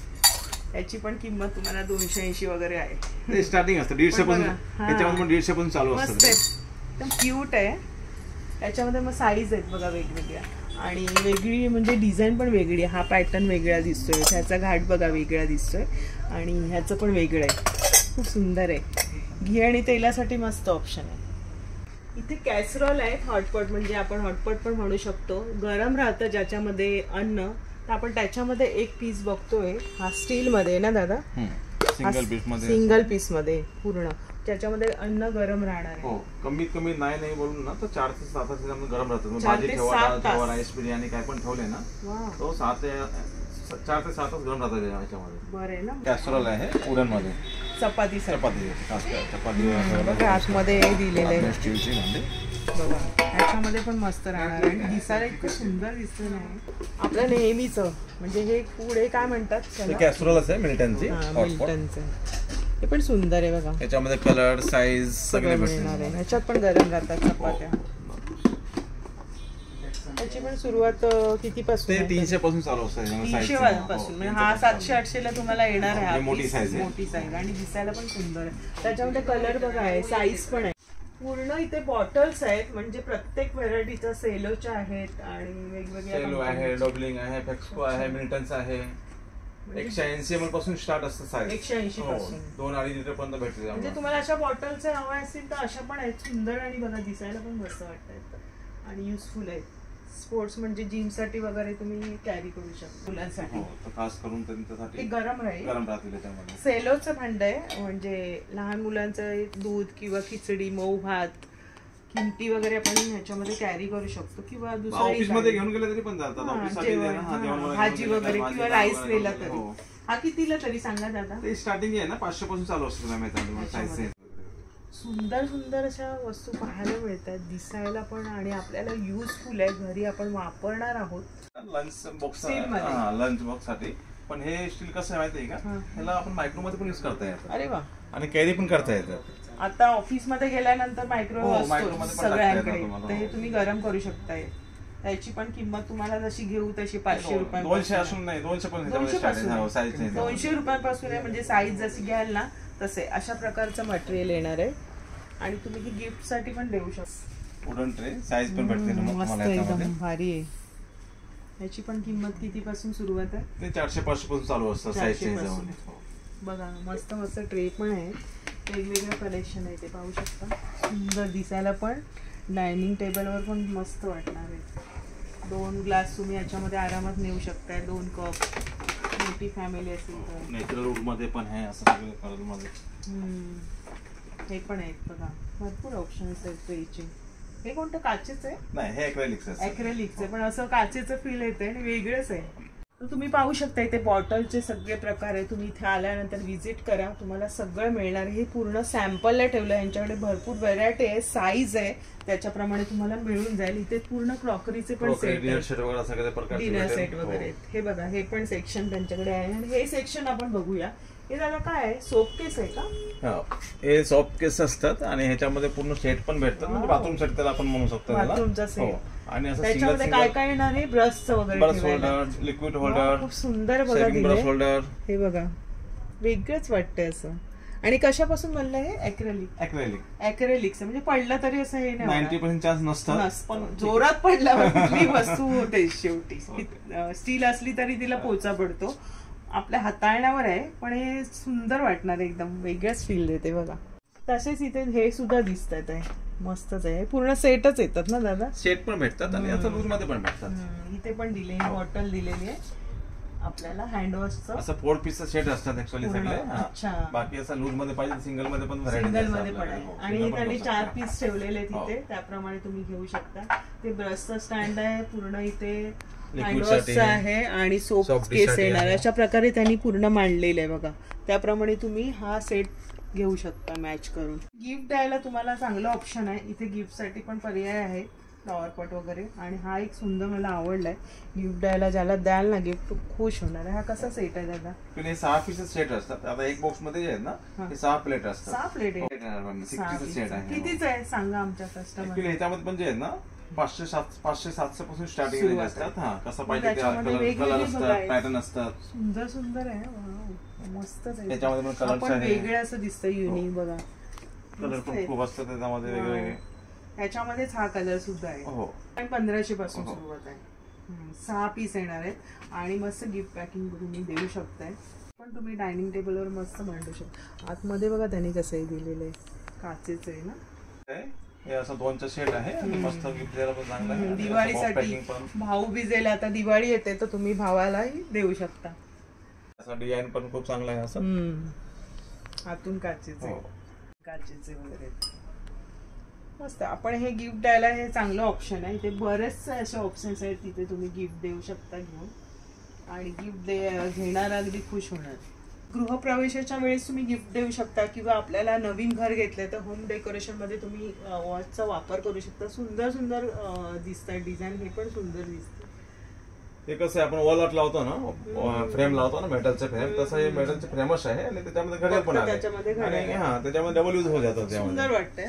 याची पण किंमत तुम्हाला 280 वगैरे आहे. स्टार्टिंग असतं 150 पासून. याच्यामध्ये पण 150 पासून चालू असतं. एकदम क्यूट आहे. याच्यामध्ये मग साईज आहेत बघा वेगवेगळ्या, आणि वेगळी म्हणजे डिझाईन पण वेगळी आहे. हा पॅटर्न वेगळा दिसतोय, ह्याचा घाट बघा वेगळा दिसतोय, आणि ह्याचं पण वेगळं आहे. खूप सुंदर आहे. घी आणि तेलासाठी मस्त ऑप्शन आहे. इथे कॅसरॉल आहे, हॉटपॉट म्हणजे आपण हॉटपॉट पण म्हणू शकतो. गरम राहतं ज्याच्यामध्ये अन्न, तर आपण त्याच्यामध्ये एक पीस बघतोय. हा स्टील मध्ये ना दादा, सिंगल पीस मध्ये पूर्ण, ज्याच्यामध्ये अन्न गरम राहणार आहे. हो, कमीत कमी नाही बोलून ना तर 4 ते 7 तास गरम राहतं. भाजी ठेवा, राईस बिर्याणी काय पण ठेवले ना तो 4 ते 7 तास गरम राहतात याच्यामध्ये. बरं आहे ना. कॅसरॉल आहे वुडन मध्ये, चपाती आतमध्ये दिलेलं आहे स्टीलची भांडी बघा. ह्याच्यामध्ये पण मस्त राहणार आहे, आणि दिसायला इतकं सुंदर दिसतं नाही. आपलं नेहमीच म्हणजे हे फूड हे काय म्हणतात, कॅसरॉलच आहे मिल्टनची. हे पण सुंदर आहे बघा. याच्यामध्ये कलर साईज सगळे मिळणार आहे. ह्याच्यात पण गरम राहतात चपात्या. त्याची पण सुरुवात किती पासून? 300 पासून चालू असते. 300 पासून, म्हणजे हा 700-800 ला तुम्हाला येणार आहे. मोठी साईज आणि दिसायला पण सुंदर आहे. त्याच्यामध्ये कलर बघा आहे, साईज पण आहे. पूर्ण इथे बॉटल्स आहेत, म्हणजे प्रत्येक व्हेरायटीच्या सेलोच्या आहेत आणि वेगवेगळ्या. सेलो आहे, डॉबलिंग आहे, फेक्सको आहे, मिल्टन्स आहे. 180 ml पासून स्टार्ट असतं साईज. 180 पासून 2-2.5 लिटर पर्यंत भेटते. म्हणजे तुम्हाला अशा बॉटल्स हव्या असतील तर अशा पण आहेत, सुंदर आणि बघा दिसायला पण मस्त वाटतात आणि युजफुल आहेत. स्पोर्ट्स म्हणजे जिम साठी वगैरे तुम्ही कॅरी करू शकता मुलांसाठी. खास करून त्यांच्यासाठी गरम राहील. गरम राहतील त्याच्यामध्ये. सेलोचं भांड आहे, म्हणजे लहान मुलांचं दूध किंवा खिचडी, मऊ भात, किमटी वगैरे आपण ह्याच्यामध्ये कॅरी करू शकतो, किंवा ऑफिस मध्ये घेऊन गेले तरी पण चालतात. भाजी वगैरे किंवा राईस नेला तरी. हा कितीला तरी सांगा दादा? ते स्टार्टिंग आहे ना 500 पासून चालू असतं. सुंदर सुंदर अशा वस्तू पाहायला मिळतात, दिसायला पण, आणि आपल्याला युजफुल आहे, घरी आपण वापरणार आहोत. लंच बॉक्स, लंच बॉक्स साठी. पण हे स्टील कसं आहे माहिती आहे का, ह्याला आपण मायक्रो मध्ये पण युज करता येतं. अरे वा. आणि कॅरी पण करता येतं. आता ऑफिस मध्ये गेल्यानंतर मायक्रोवेव्ह सगळ्यांकडे, तर हे तुम्ही गरम करू शकताय. त्याची पण किंमत तुम्हाला जशी घेऊ तशी 500 रुपये. 200 असून नाही, 200 रुपयापासून आहे, म्हणजे साईज जशी घ्याल ना तसे अशा प्रकारचं मटेरियल येणार आहे. आणि तुम्ही ही गिफ्ट साठी पण देऊ शकता. वुडन ट्रे साईज पण भेटते. मस्त एकदम भारी आहे. याची पण किंमत किती पासून सुरुवात आहे? ते 400-500 पासून चालू असतं साईज. बघा मस्त मस्त ट्रे पण आहे, वेगवेगळं कलेक्शन आहे, ते पाहू शकता. सुंदर दिसायला पण, डायनिंग टेबलवर पण मस्त वाटणार आहे. 2 ग्लास तुम्ही याच्यामध्ये आरामात नेऊ शकताय, 2 कप, मोठी फॅमिली असेल तर. नॅचरल वूड मध्ये पण आहे, असं सगळं कलर मध्ये. हे पण आहेत बघा, भरपूर ऑप्शन्स आहेत ट्रेचे. हे कोणतं काचेच आहे? नाही, हे ॲक्रेलिक्स आहे, पण असं काचेचं फील येते आणि वेगळंच आहे. तुम्ही पाहू शकता इथे बॉटलचे सगळे प्रकार आहे. तुम्ही इथे आल्यानंतर व्हिजिट करा, तुम्हाला सगळं मिळणार. हे पूर्ण सॅम्पलला ठेवलं, यांच्याकडे भरपूर व्हरायटी आहे, साईज आहे, त्याच्याप्रमाणे तुम्हाला मिळून जाईल. इथे पूर्ण क्रॉकरीचे पण सेट, डिनर सेट वगैरे. हे बघा, हे पण सेक्शन त्यांच्याकडे आहे. आणि हे सेक्शन आपण बघूया. हे दादा काय आहे, सोप केस आहे का? हे सॉफ्ट केस असतात, आणि ह्याच्यामध्ये पूर्ण सेट पण भेटतात, म्हणजे बाथरूम सेट त्याला आपण म्हणू शकतो. बाथरूमचा सेट. आणि असं त्याच्यामध्ये काय काय येणार आहे? ब्रशचं वगैरे, ब्रश होल्डर, लिक्विड होल्डर, खूप सुंदर बघा ब्रश होल्डर. हे बघा, वेगळंच वाटतंय असं. आणि कशापासून बनलं हे? ॲक्रेलिक्स म्हणजे पडलं तरी असं हे नाही, 90% चान्स नसतं, पण जोरात पडल्यावर कुठली वस्तू होते शेवटी. स्टील असली तरी तिला पोचा पडतो. आपल्या हाताळण्यावर आहे, पण हे सुंदर वाटणार, एकदम वेगळंच फील देते बघा. तसेच इथे हे सुद्धा दिसतात आहे, मस्तच आहे. पूर्ण सेटच येतात ना दादा? सेट पण भेटतात आणि आता लूज मध्ये पण भेटतात. इथे पण दिलेली बॉटल दिलेली आहे आपल्याला, हँडवॉशचं. असं 4 पीसचं सेट असतात ऍक्च्युअली सगळे. बाकी असं लूज मध्ये पाहिजे, सिंगल मध्ये पण व्हरायटी पण आहे. आणि त्यांनी 4 पीस ठेवलेले तिथे, त्याप्रमाणे तुम्ही घेऊ शकता. ते ब्रशचं स्टँड आहे, पूर्ण इथे हँडवॉशचं आहे, आणि सोप केस येणार. अशा प्रकारे त्यांनी पूर्ण मांडलेलं आहे बघा. त्याप्रमाणे तुम्ही हा सेट घेऊ शकता मॅच करून. गिफ्ट द्यायला तुम्हाला चांगलं ऑप्शन आहे इथे. गिफ्ट साठी पण पर्याय आहे, फ्लॉवर पॉट वगैरे. आणि हा एक सुंदर मला आवडलाय गिफ्ट द्यायला, ज्याला द्याल ना गिफ्ट खुश होणार आहे. हा कसा सेट आहे दादा? हे 6 पीसेस सेट असतात. आता एक बॉक्स मध्ये जे आहेत ना, हे 6 प्लेट असतात. 6 प्लेट आहे. 6 सेट आहे. कितीच आहे सांगा आमच्या कस्टमर? ह्याच्यामध्ये पण जे आहेत ना, 500-700 पासून स्टार्टिंग असतात. हा, कसं पाहिजे कलर असतात, पॅटर्न असतात. सुंदर सुंदर आहे, मस्तच आहे. त्याच्यामध्ये पण कलर वेगळं असं दिसतं, युनिक बघा. कलर पण खूप असतात त्याच्यामध्ये वेगवेगळे. ह्याच्यामध्येच हा कलर सुद्धा आहे. हो. आणि 1500 पासून सुरुवात आहे. 6 पीस येणार आहेत आणि मस्त गिफ्ट पॅकिंग तुम्ही देऊ शकताय. पण तुम्ही डायनिंग टेबलवर मस्त मांडू शकता. आतमध्ये बघा त्यांनी कसंही दिलेलं आहे, काचेचं आहे ना. हे असं 2चा सेट आहे आणि मस्त गिफ्ट द्यायला पण चांगला आहे. दिवाळीसाठी भाऊ बिजेला आता दिवाळी येते तर तुम्ही भावालाही देऊ शकता. असं डिझाईन पण खूप चांगला आहे. असं आतून काचेचे वगैरे मस्त. आपण हे गिफ्ट द्यायला हे चांगलं ऑप्शन आहे. इथे बरेचसे असे ऑप्शन्स आहेत, तिथे तुम्ही गिफ्ट देऊ शकता घेऊन आणि गिफ्ट घेणारा अगदी खुश होणार. गृहप्रवेशाच्या वेळेस तुम्ही गिफ्ट देऊ शकता किंवा आपल्याला नवीन घर घेतलंय तर होम डेकोरेशन मध्ये तुम्ही वॉचचा वापर करू शकता. सुंदर सुंदर दिसतात डिझाईन, हे पण सुंदर दिसते. हे कसं आहे आपण वॉल आर्ट लावतो ना, फ्रेम लावतो ना मेटलचे फ्रेम, तसं हे मेटलचे फ्रेमच आहे आणि त्याच्यामध्ये घड्याळ पण आहे आणि हा त्याच्यामध्ये डबल यूज होत जातात. सुंदर वाटतंय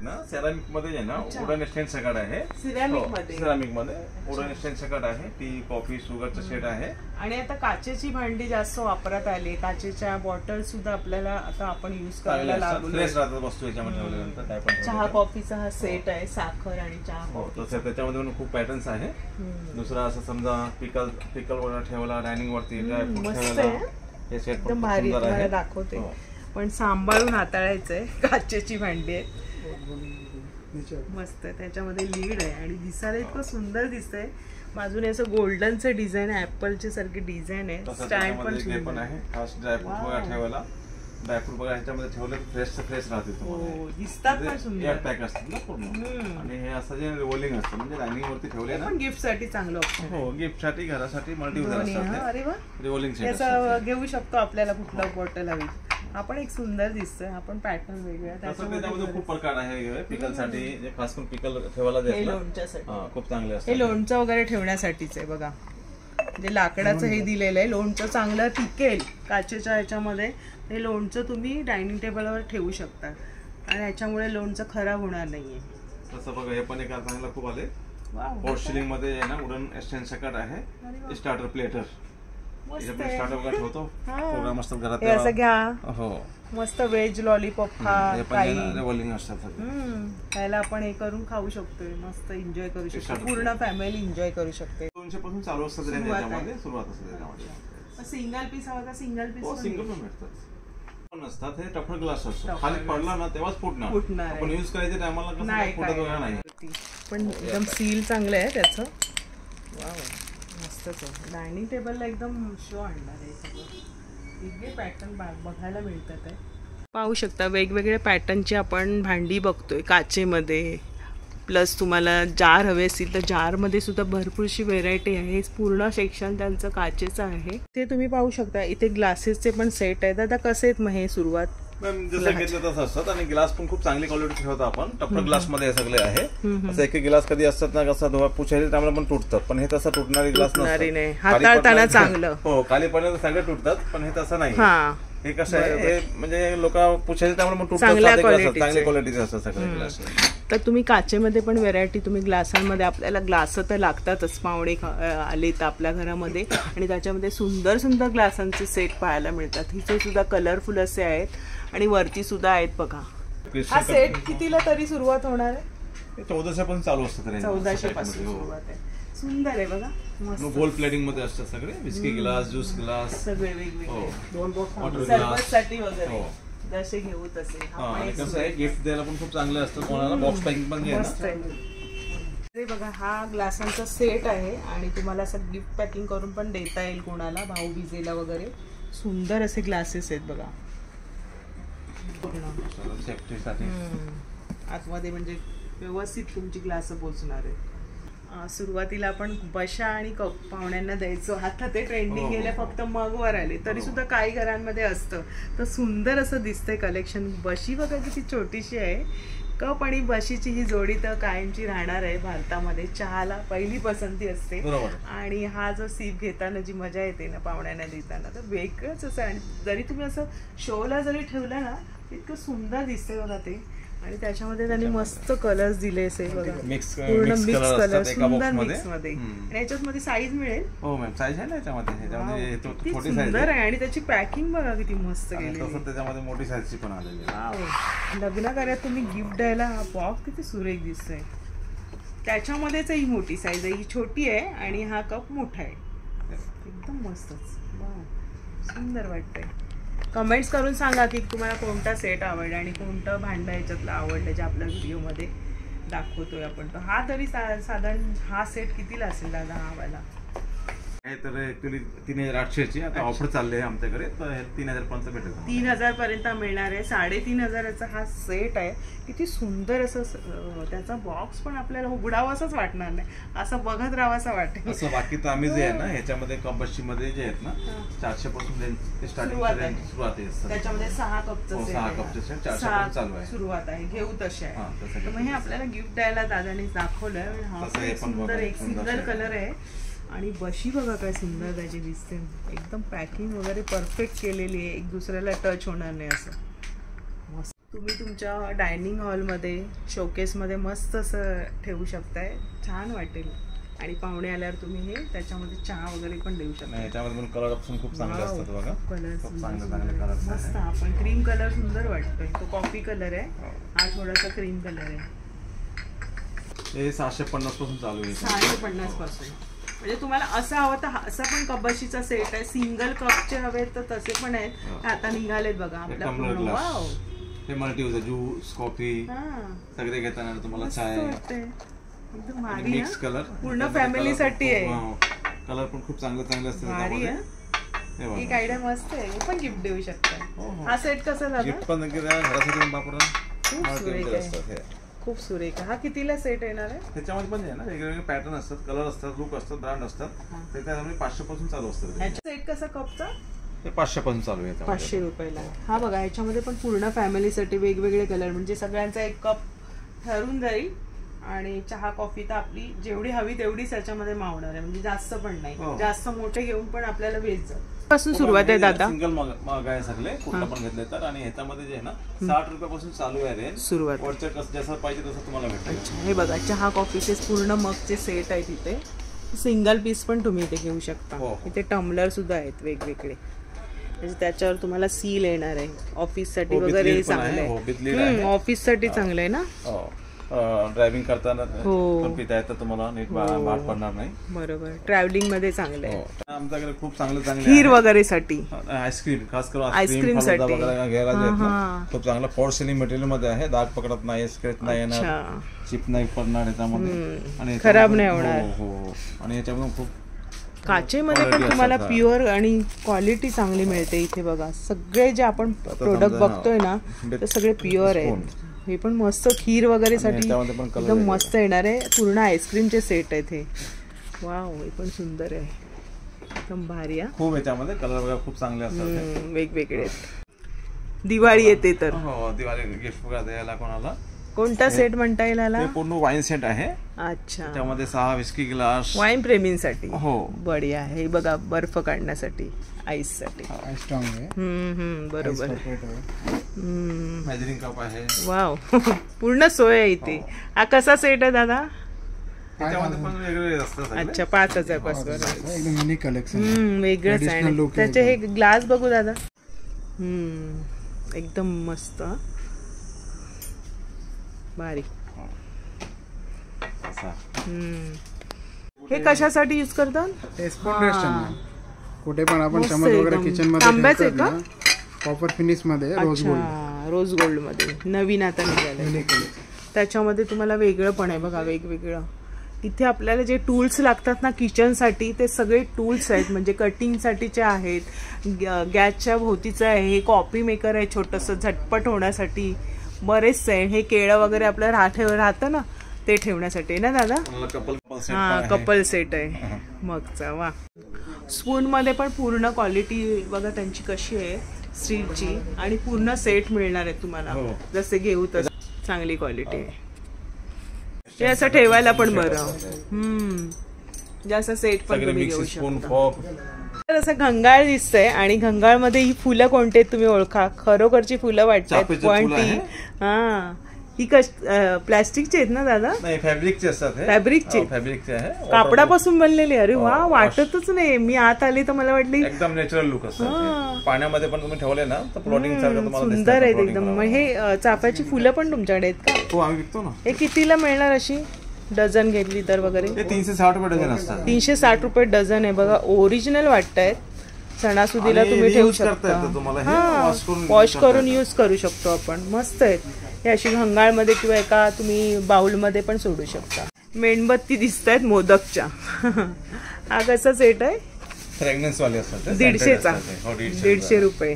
ना. सेरामिक मध्ये ना वुडन स्टँड सकट आहे. सिरामिक मध्ये वुडन स्टँड सकट आहे. टी कॉफी शुगरचा सेट आहे. आणि आता काचेची भांडी जास्त वापरात आली. काचेच्या बॉटल सुद्धा आपल्याला आता आपण युज करायला लागलो. फ्रेश राहतात वस्तू याच्यामध्ये ठेवल्यानंतर. काय पण चहा कॉफीचा हा सेट आहे, साखर आणि चहा कॉफी. तसं त्याच्यामध्ये पण खूप पॅटर्न्स आहे. दुसरा असं समजा पिकल वगैरे ठेवला डायनिंग वरती हे सेट एकदम भारी तुम्हाला दाखवते. पण सांभाळून हाताळायचंय. काचेची भांडी आहे मस्त. त्याच्यामध्ये लीड आहे आणि दिसायला इतकं सुंदर दिसतंय. बाजूने असं गोल्डनचं डिझाईन आहे, ऍपलचे सारखी डिझाईन आहे. स्टँड पण सुंदर आहे. ड्रायफ्रूट वगैरे ठेवायला, ड्रायफ्रूट वगैरे ह्याच्यामध्ये ठेवले फ्रेश राहते. दिसतात पण सुंदर पॅक असतात ना पूर्ण. आणि हे असं जे रोलिंग असतं म्हणजे डायनिंग वरती ठेवले ना, गिफ्ट साठी चांगलं ऑप्शन. हो, गिफ्ट साठी घरासाठी मल्टी यूजर असतात. अरे वा, रोलिंग त्याचा घेऊ शकतो आपल्याला कुठला बॉटल हवी. आपण एक सुंदर दिसतोय. आपण पॅटर्न वेगळ्या त्याच्यामध्ये खूप प्रकार आहे. पिकल साठी खास करून पिकल ठेवायला खूप चांगले असतात. हे लोणचं वगैरे ठेवण्यासाठीच आहे बघा. जे लाकडाचं हे दिलेलं आहे, लोणचं चांगलं टिकेल काचेच्या ह्याच्यामध्ये. हे लोणचं तुम्ही डायनिंग टेबलवर ठेवू शकता आणि ह्याच्यामुळे लोणचं खराब होणार नाहीये. तसं बघा हे पण एक चांगलं खूप आले. पोर्सिलिंग मध्ये आहे ना, वुडन स्टँड सकट आहे. स्टार्टर प्लेटर स्टार्टर वगैरे ठेवतो. प्रोग्राम असतात घरात असं घ्या. हो, मस्त व्हेज लॉलीपॉप खा. रोलिंग असतात. त्याला आपण हे करून खाऊ शकतोय. मस्त एन्जॉय करू शकतो. पूर्ण फॅमिली एन्जॉय करू शकते. 200 पासून चालू असतात त्याच्यामध्ये. सुरुवात असते त्याच्यामध्ये. सिंगल पीस हवा का? सिंगल पीस सिंगल पण भेटतात. नसतात. हे टफर ग्लास असतो. खाली पडला ना तेव्हाच फुटणार. आपण युज करायच्या टायमाला कसं फुटत वगैरे नाही. पण एकदम सील चांगलं आहे त्याचं. मस्तच आहे. डायनिंग टेबलला एकदम शो आणणार आहे सगळं. वेगळे पॅटर्न बघायला मिळतात आहे. पाहू शकता वेगवेगळ्या पॅटर्नची आपण भांडी बघतोय काचेमध्ये. प्लस तुम्हाला जार हवे असतील तर जारमध्ये सुद्धा भरपूरशी व्हेरायटी आहे. पूर्ण सेक्शन त्यांचं काचेचं आहे. ते तुम्ही पाहू शकता. इथे ग्लासेसचे पण सेट आहेत. आता कसे आहेत मग हे सुरुवात? जसं घेतलं तसं असतात आणि ग्लास पण खूप चांगली क्वालिटी ठेवतो आपण. टप्पर ग्लास मध्ये सगळे आहे. असं एक ग्लास कधी असतात ना, कसं पुछायला त्यामुळे पण तुटतात. पण हे तसं तुटणारी ग्लास नाही. हाताळताना चांगलं. हो, खाली पडलं सगळे तुटतात पण हे तसं नाही. हे कसं आहे, हे म्हणजे लोक पुछायला त्यामुळे पण तुटतात. चांगल्या क्वालिटीचे असतात सगळे ग्लास. तर तुम्ही काचेमध्ये पण व्हेरायटी तुम्ही ग्लासांमध्ये. आपल्याला ग्लास तर लागतातच. पाहुणे आले तर आपल्या घरामध्ये आणि त्याच्यामध्ये सुंदर सुंदर ग्लासांचे सेट पाहायला मिळतात. हिचे सुद्धा कलरफुल असे आहेत आणि वरती सुद्धा आहेत बघा. हा सेट कितीला तरी सुरुवात होणार आहे? 1400 पासून चालू असतात. 1400 पासून सुरुवात आहे. सुंदर आहे बघा. गोल्ड प्लेटिंग मध्ये असतात सगळे. विस्की ग्लास, ज्यूस ग्लास सगळे वेगवेगळे. सरबतसाठी वगैरे जसे घेऊ तसे. कसं आहे गिफ्ट द्यायला पण खूप चांगलं असतं. कोणाला बॉक्स पॅकिंग पण घ्यायला. बघा हा ग्लासांचा सेट आहे आणि तुम्हाला असं गिफ्ट पॅकिंग करून पण देता येईल कोणाला भाऊ बिजेला वगैरे. सुंदर असे ग्लासेस आहेत बघा. सेफ्टीसाठी आतमध्ये म्हणजे व्यवस्थित तुमची ग्लास पोचणार आहे. सुरुवातीला आपण बशा आणि कप पाहुण्यांना द्यायचो. आता ते ट्रेंडिंग गेले, फक्त मगवर आले. तरी सुद्धा काही घरांमध्ये असतं. तर सुंदर असं दिसतंय कलेक्शन. बशी बघा किती छोटीशी आहे. कप आणि बशीची ही जोडी तर कायमची राहणार आहे भारतामध्ये. चहाला पहिली पसंती असते. आणि हा जो सीप घेताना जी मजा येते ना पाहुण्यांना देताना, तर वेगळंच असं. आणि जरी तुम्ही असं शोला जरी ठेवलं ना, इतकं सुंदर दिसतंय बघा ते. आणि त्याच्यामध्ये त्यांनी मस्त कलर्स दिले असे बघा, मिक्स पूर्ण मिक्स कलर, सुंदर मध्ये. मिक्स मध्ये. आणि याच्यामध्ये साईज मिळेल. हो मॅम, साईज आहे ना याच्यामध्ये, किती छोटी साईज सुंदर आहे आणि त्याची पॅकिंग बघा किती मस्त केली. तसं त्याच्यामध्ये मोठी साईजची पण आलेली आहे. लग्न कार्यात तुम्ही गिफ्ट द्यायला हा बॉक्स किती सुरेख दिसतोय. त्याच्यामध्येच ही मोठी साईज आहे, ही छोटी आहे आणि हा कप मोठा आहे. एकदम मस्तच, सुंदर वाटतंय. कमेंट्स करून सांगा की तुम्हाला कोणता सेट आवडला आणि कोणतं भांडं याच्यातलं आवडलं जे आपल्या व्हिडिओमध्ये दाखवतोय आपण. तर हा तरी साधारण हा सेट कितीला असेल दादा हा वाला? तर ऍक्च्युली 3800ची आता ऑफर चालली आहे आमच्याकडे, तर 3000 पर्यंत भेटेल. 3000 पर्यंत मिळणार आहे. 3500चा हा सेट आहे. किती सुंदर असं त्याचा बॉक्स पण आपल्याला उघडावा असंच वाटणार नाही, असं बघत राहावं वाटेल. असं बाकी तर आम्ही जे आहे ना ह्याच्यामध्ये कंपल्सरी मध्ये जे आहेत ना 400 पासून ते स्टार्टिंग सुरुवात आहे. त्याच्यामध्ये 6 कपचं सेट, 6 कपचं सेट 400 पर्यंत चालू आहे, सुरुवात आहे. घेऊ तसे आहे. तर मग हे आपल्याला गिफ्ट द्यायला दादाने दाखवलंय. हा सुंदर एक सिंगल कलर आहे आणि बशी बघा काय सुंदर त्याची दिसते. एकदम पॅकिंग वगैरे परफेक्ट केलेली आहे, एक दुसऱ्याला टच होणार नाही असं. मस्त तुम्ही तुमच्या डायनिंग हॉलमध्ये शोकेसमध्ये मस्त असं ठेवू शकताय, छान वाटेल. आणि पाहुणे आल्यावर तुम्ही हे त्याच्यामध्ये चहा वगैरे पण देऊ शकता. याच्यामध्ये पण कलर ऑप्शन खूप चांगले असतात बघा, कलर चांगले कलर मस्त. आपण क्रीम कलर सुंदर वाटतोय, तो कॉफी कलर आहे, हा थोडासा क्रीम कलर आहे. हे 750 पासून चालू आहे. 750 पासून. म्हणजे तुम्हाला असं हवं तर असा पण कपाशीचा सेट आहे. सिंगल कपचे हवे तर तसे पण आहेत. आता निघालेत बघा आपल्या पूर्ण. वाव, हे मल्टी यूज ज्यूस कॉफी सगळे घेताना तुम्हाला चाय एकदम भारी. मिक्स कलर पूर्ण फॅमिलीसाठी आहे. कलर पण खूप चांगले असतात. भारी आहे, एक आयडिया मस्त आहे. हे पण गिफ्ट देऊ शकता. हा सेट कसा झाला? गिफ्ट पण घरासाठी वापरा. खूप सुरेख आहे, खूप सुरेख. हा कितीला सेट येणार आहे? त्याच्यामध्ये पण आहे ना वेगवेगळे पॅटर्न असतात, कलर असतात, लुक असतात, ब्रँड असतात. त्याच्यामध्ये 500 पासून चालू असतात. सेट कसा कपचा? 500 पासून चालू आहे, 500 रुपयाला. हा बघा ह्याच्यामध्ये पण पूर्ण फॅमिलीसाठी वेगवेगळे कलर, म्हणजे सगळ्यांचा एक कप ठरून जाईल. आणि चहा कॉफी तर आपली जेवढी हवी तेवढीच याच्यामध्ये मावणार आहे, म्हणजे जास्त पण नाही. जास्त मोठे घेऊन पण आपल्याला वेच जात. पासून सुरुवात आहे दादा? सिंगल मागाय सगळे कुठला पण घेतले तर. आणि ह्याच्यामध्ये जे आहे ना 60 रुपयापासून चालू आहे रेंज. सुरुवात वरचं जसं पाहिजे तसं तुम्हाला भेटेल. हे बघा चहा कॉफीचे पूर्ण मगचे सेट आहे तिथे. सिंगल पीस पण तुम्ही इथे घेऊ शकता. इथे टम्बलर सुद्धा आहेत वेगवेगळे, म्हणजे त्याच्यावर तुम्हाला सील येणार आहे. ऑफिस साठी वगैरे चांगलं आहे, ऑफिस साठी चांगलं आहे ना. ड्रायव्हिंग करताना पण पिता येतं तुम्हाला, नीट बाट पडणार नाही. बरोबर, ट्रॅव्हलिंग मध्ये चांगलं आहे. आमच्याकडे खूप चांगले खीर वगैरे साठी, आईस्क्रीम खास करून आईस्क्रीम साठी वगैरे घ्यायला खूप चांगलं फॉर सिलिंग मटेरियल मध्ये आहे. डाग पकडत नाही, स्क्रॅच नाही येणार, चिप नाही पडणार याच्यामध्ये, आणि खराब नाही होणार. हो, आणि याच्यामध्ये खूप काचेमध्ये पण तुम्हाला प्युअर आणि क्वालिटी चांगली मिळते. इथे बघा सगळे जे आपण प्रोडक्ट बघतोय ना ते सगळे प्युअर आहेत. हे पण मस्त खीर वगैरे साठी एकदम मस्त येणार आहे. पूर्ण आईस्क्रीमचे सेट आहेत हे. वाव, हे पण सुंदर आहे, एकदम भारी आहे. खूप याच्यामध्ये कलर वगैरे खूप चांगले असतात, वेगवेगळे. दिवाळी येते तर दिवाळी गिफ्ट वगैरे द्यायला कोणाला. कोणता सेट म्हणता येईल याला? पूर्ण वाईन सेट आहे. अच्छा, त्यामध्ये 6 विस्की ग्लास वाईन प्रेमींसाठी. हो, बढिया आहे. हे बघा बर्फ काढण्यासाठी, आईस साठी. बरोबर. मेजरिंग कप आहे. वाव, पूर्ण सोय आहे इथे. हा कसा सेट आहे दादा? त्याच्यामध्ये पण वेगवेगळे असतात. अच्छा, 5000 पासून एकदम युनिक कलेक्शन. वेगळंच आहे. त्याचे हे ग्लास बघू दादा. एकदम मस्त भारी. हे कशासाठी यूज करतात? कुठे पण आपण चमच वगैरे किचन मध्ये तांब्याचे का? कॉपर फिनिश मध्ये, रोज गोल्ड. रोज गोल्ड मध्ये नवीन आता निघाले. त्याच्यामध्ये तुम्हाला वेगळं पण आहे बघा, वेगवेगळं. इथे आपल्याला जे टूल्स लागतात ना किचन साठी ते सगळे टूल्स आहेत, म्हणजे कटिंग साठीचे आहेत, गॅसच्या भोवतीचं आहे, हे कॉफी मेकर आहे छोटंसं झटपट होण्यासाठी, बरेचसे आहे. हे केळं वगैरे आपलं राहतं ना ते ठेवण्यासाठी ना दादा. हा, कपल सेट आहे मगचा. वा, स्पून मध्ये पण पूर्ण क्वालिटी बघा त्यांची कशी आहे स्टीलची, आणि पूर्ण सेट मिळणार आहे तुम्हाला, जसे घेऊ तसं. चांगली क्वालिटी आहे. हे असं ठेवायला पण बरं. जास्त सेट पण तुम्ही घेऊ शकता. असं घंगाळ दिसतंय, आणि घंगाळ मध्ये ही फुलं कोणती तुम्ही ओळखा. खरोखरची फुलं वाटतात. पॉइंटी. हा, ही प्लॅस्टिकचे आहेत ना दादा? नाही, फॅब्रिकचे असतात. फॅब्रिकचे आहे, कापडापासून बनलेले. अरे वा, वाटतच नाही. मी आत आली तर मला वाटली एकदम नॅचरल लुक असतात. पाण्यामध्ये पण तुम्ही ठेवले ना तर फ्लोटिंग सारखं तुम्हाला सुंदर आहेत एकदम. मग हे चाफ्याची फुलं पण तुमच्याकडे आहेत का? हो, आम्ही विकतो ना. हे कितीला मिळणार अशी डझन घेतली तर वगैरे? हे 360 रुपये डझन असतात. 360 रुपये डझन आहे बघा. ओरिजिनल वाटतायत. सणासुदीला तुम्ही ठेवू शकता. वॉश करून यूज करू शकतो आपण. मस्त आहेत हे. अशी घंगाळमध्ये किंवा एका तुम्ही बाउलमध्ये पण सोडू शकता. मेणबत्ती दिसत आहेत मोदकच्या. हा कसा सेट आहे? फ्रॅग्रन्स वाले असतात. 150चा. 150 रुपये.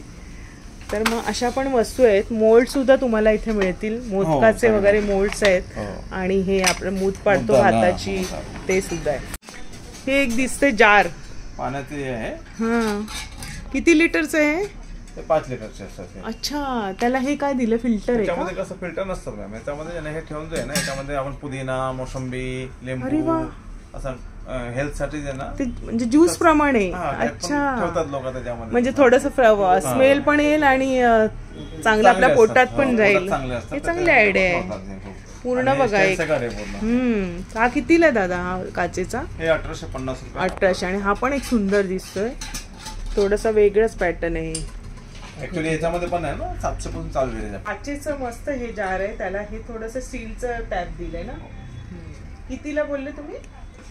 तर मग अशा पण वस्तू आहेत. मोल्ड सुद्धा तुम्हाला इथे मिळतील. मोदकाचे वगैरे मोल्ड्स आहेत. आणि हे आपण मूद पाडतो हाताची ते सुद्धा आहे. हे एक दिसते जार पाण्याचे आहे. हा, किती लिटरचं आहे? 5 लिटरचे असतात. अच्छा, त्याला हे काय दिलं? फिल्टर आहे का? त्यामध्ये कसं फिल्टर नसतं मॅम. याच्यामध्ये हे ठेवून जे ना, याच्यामध्ये आपण पुदिना, मोसंबी, लिंबू असं हेल्थ साठी जे ना, म्हणजे ज्यूस प्रमाणे. अच्छा, ठेवतात लोक त्याच्यामध्ये. म्हणजे थोडस स्मेल पण येईल आणि चांगलं आपल्या पोटात पण जाईल. हे चांगली आयडिया आहे. पूर्ण बघा एक. हा कितीला आहे दादा हा काचेचा? हे 1850 रुपये. 1800. आणि हा पण एक सुंदर दिसतोय. थोडासा वेगळाच पॅटर्न आहे. ऍक्च्युअली याच्यामध्ये पण आहे ना 700 पासून चालू आहे. काचेचं मस्त हे जार आहे. त्याला हे थोडस स्टीलचं टॅप दिलंय ना. कितीला बोलले तुम्ही?